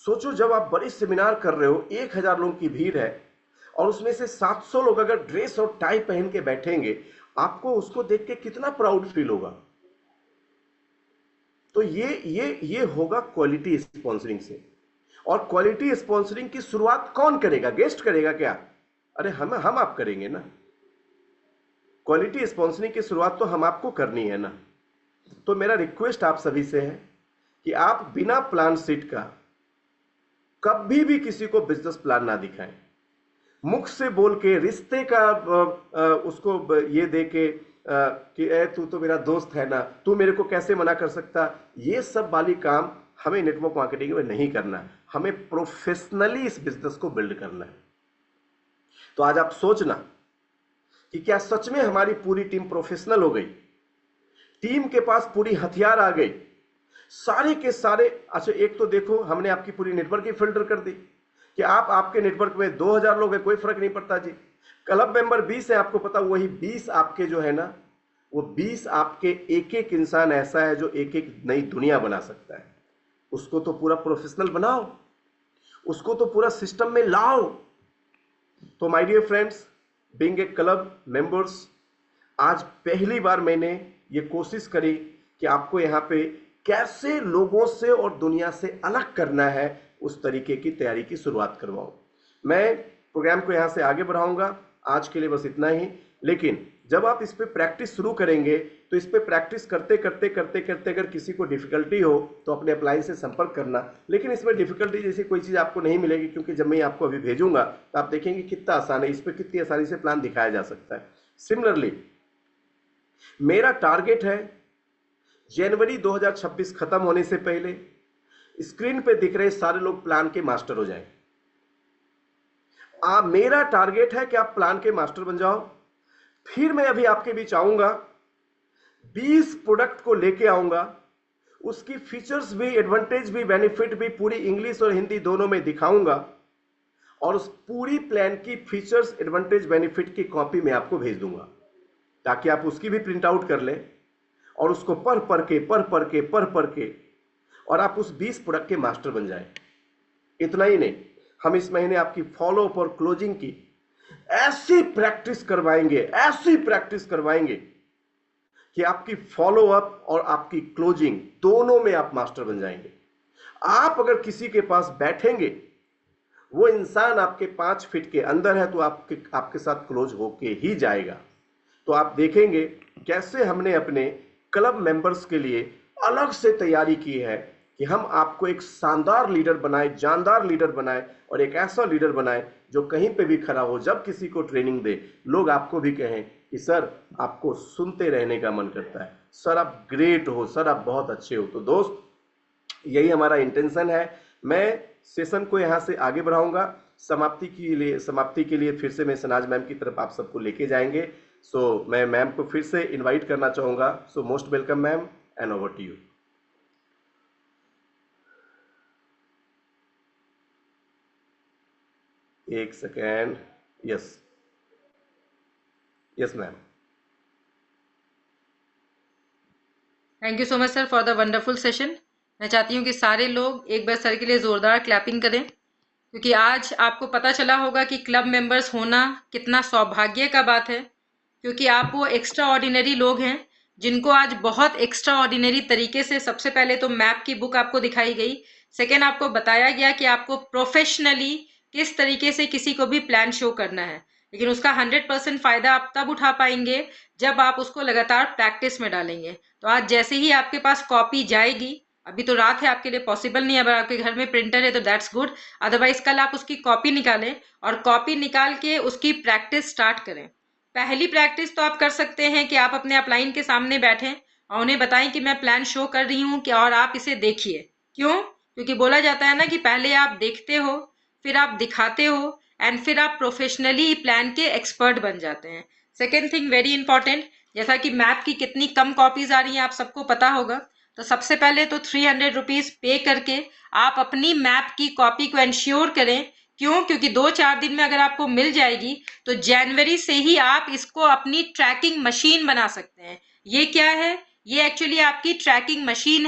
सोचो, जब आप बड़े सेमिनार कर रहे हो, 1000 लोगों की भीड़ है, और उसमें से 700 लोग अगर ड्रेस और टाई पहन के बैठेंगे, आपको उसको देख के कितना प्राउड फील होगा। तो ये होगा क्वालिटी स्पॉन्सरिंग से। और क्वालिटी स्पॉन्सरिंग की शुरुआत कौन करेगा? गेस्ट करेगा क्या? अरे हम आप करेंगे ना। क्वालिटी स्पॉन्सरिंग की शुरुआत तो हम आपको करनी है ना। तो मेरा रिक्वेस्ट आप सभी से है कि आप बिना प्लान शीट का कभी भी किसी को बिजनेस प्लान ना दिखाएं। मुख से बोल के रिश्ते का उसको ये दे के कि तू तो मेरा दोस्त है ना, तू मेरे को कैसे मना कर सकता, ये सब वाली काम हमें नेटवर्क मार्केटिंग में नहीं करना है। हमें प्रोफेशनली इस बिजनेस को बिल्ड करना है। तो आज आप सोचना कि क्या सच में हमारी पूरी टीम प्रोफेशनल हो गई? टीम के पास पूरी हथियार आ गई, सारे के सारे। अच्छा, एक तो देखो, हमने आपकी पूरी नेटवर्क ही फिल्टर कर दी कि आपके नेटवर्क में 2000 लोग हैं, कोई फर्क नहीं पड़ता जी। क्लब मेंबर 20 है, आपको पता, वही 20 आपके जो है ना, वो 20 आपके एक एक इंसान ऐसा है जो एक एक नई दुनिया बना सकता है। उसको तो पूरा प्रोफेशनल बनाओ, उसको तो पूरा सिस्टम में लाओ। तो my dear friends, being a club members, आज पहली बार मैंने ये कोशिश करी कि आपको यहाँ पे कैसे लोगों से और दुनिया से अलग करना है, उस तरीके की तैयारी की शुरुआत करवाऊं। मैं प्रोग्राम को यहाँ से आगे बढ़ाऊंगा। आज के लिए बस इतना ही। लेकिन जब आप इस पे प्रैक्टिस शुरू करेंगे तो इस पे प्रैक्टिस करते करते करते करते अगर किसी को डिफिकल्टी हो तो अपने अपलाइन से संपर्क करना। लेकिन इसमें डिफिकल्टी जैसी कोई चीज़ आपको नहीं मिलेगी, क्योंकि जब मैं आपको अभी भेजूंगा तो आप देखेंगे कितना आसान है, इस पर कितनी आसानी से प्लान दिखाया जा सकता है। सिमिलरली मेरा टारगेट है जनवरी 2026 खत्म होने से पहले स्क्रीन पे दिख रहे सारे लोग प्लान के मास्टर हो जाएं। मेरा टारगेट है कि आप प्लान के मास्टर बन जाओ। फिर मैं अभी आपके बीच आऊंगा, 20 प्रोडक्ट को लेके आऊंगा, उसकी फीचर्स भी, एडवांटेज भी, बेनिफिट भी पूरी इंग्लिश और हिंदी दोनों में दिखाऊंगा। और उस पूरी प्लान की फीचर्स, एडवांटेज, बेनिफिट की कॉपी मैं आपको भेज दूंगा, ताकि आप उसकी भी प्रिंट आउट कर लें और उसको पढ़ के और आप उस 20 प्रोडक्ट के मास्टर बन जाएं। इतना ही नहीं, हम इस महीने आपकी फॉलो अप और क्लोजिंग की ऐसी प्रैक्टिस करवाएंगे कि आपकी फॉलो अप और आपकी क्लोजिंग दोनों में आप मास्टर बन जाएंगे। आप अगर किसी के पास बैठेंगे, वो इंसान आपके 5 फीट के अंदर है तो आपके साथ क्लोज होके ही जाएगा। तो आप देखेंगे कैसे हमने अपने क्लब मेंबर्स के लिए अलग से तैयारी की है कि हम आपको एक शानदार लीडर बनाए, जानदार लीडर बनाए और एक ऐसा लीडर बनाए जो कहीं पे भी खड़ा हो, जब किसी को ट्रेनिंग दे, लोग आपको भी कहें कि सर आपको सुनते रहने का मन करता है, सर आप ग्रेट हो, सर आप बहुत अच्छे हो। तो दोस्त, यही हमारा इंटेंशन है। मैं सेशन को यहाँ से आगे बढ़ाऊंगा। समाप्ति के लिए फिर से मैं सनाज मैम की तरफ आप सबको लेके जाएंगे। सो मैं मैम को फिर से इनवाइट करना चाहूंगा। So most welcome ma'am, and over to you. एक second. Yes ma'am. Thank you so much sir for the wonderful session. मैं चाहती हूँ कि सारे लोग एक बार सर के लिए जोरदार क्लैपिंग करें, क्योंकि आज आपको पता चला होगा कि क्लब मेंबर्स होना कितना सौभाग्य का बात है, क्योंकि आप वो एक्स्ट्रा ऑर्डिनरी लोग हैं जिनको आज बहुत एक्स्ट्रा ऑर्डिनरी तरीके से, सबसे पहले तो मैप की बुक आपको दिखाई गई, सेकेंड आपको बताया गया कि आपको प्रोफेशनली किस तरीके से किसी को भी प्लान शो करना है। लेकिन उसका 100% फायदा आप तब उठा पाएंगे जब आप उसको लगातार प्रैक्टिस में डालेंगे। तो आज जैसे ही आपके पास कॉपी जाएगी, अभी तो रात है, आपके लिए पॉसिबल नहीं है, अगर आपके घर में प्रिंटर है तो दैट्स गुड, अदरवाइज कल आप उसकी कॉपी निकालें और कॉपी निकाल के उसकी प्रैक्टिस स्टार्ट करें। पहली प्रैक्टिस तो आप कर सकते हैं कि आप अपने अपलाइन के सामने बैठें और उन्हें बताएं कि मैं प्लान शो कर रही हूँ और आप इसे देखिए। क्यों? क्योंकि बोला जाता है ना कि पहले आप देखते हो, फिर आप दिखाते हो, एंड फिर आप प्रोफेशनली प्लान के एक्सपर्ट बन जाते हैं। सेकेंड थिंग वेरी इंपॉर्टेंट, जैसा कि मैप की कितनी कम कॉपीज आ रही हैं आप सबको पता होगा, तो सबसे पहले तो 300 रुपीज पे करके आप अपनी मैप की कॉपी को इंश्योर करें। क्यों? क्योंकि 2-4 दिन में अगर आपको मिल जाएगी तो जनवरी से ही आप इसको अपनी ट्रैकिंग मशीन बना सकते हैं। ये क्या है? ये एक्चुअली आपकी ट्रैकिंग मशीन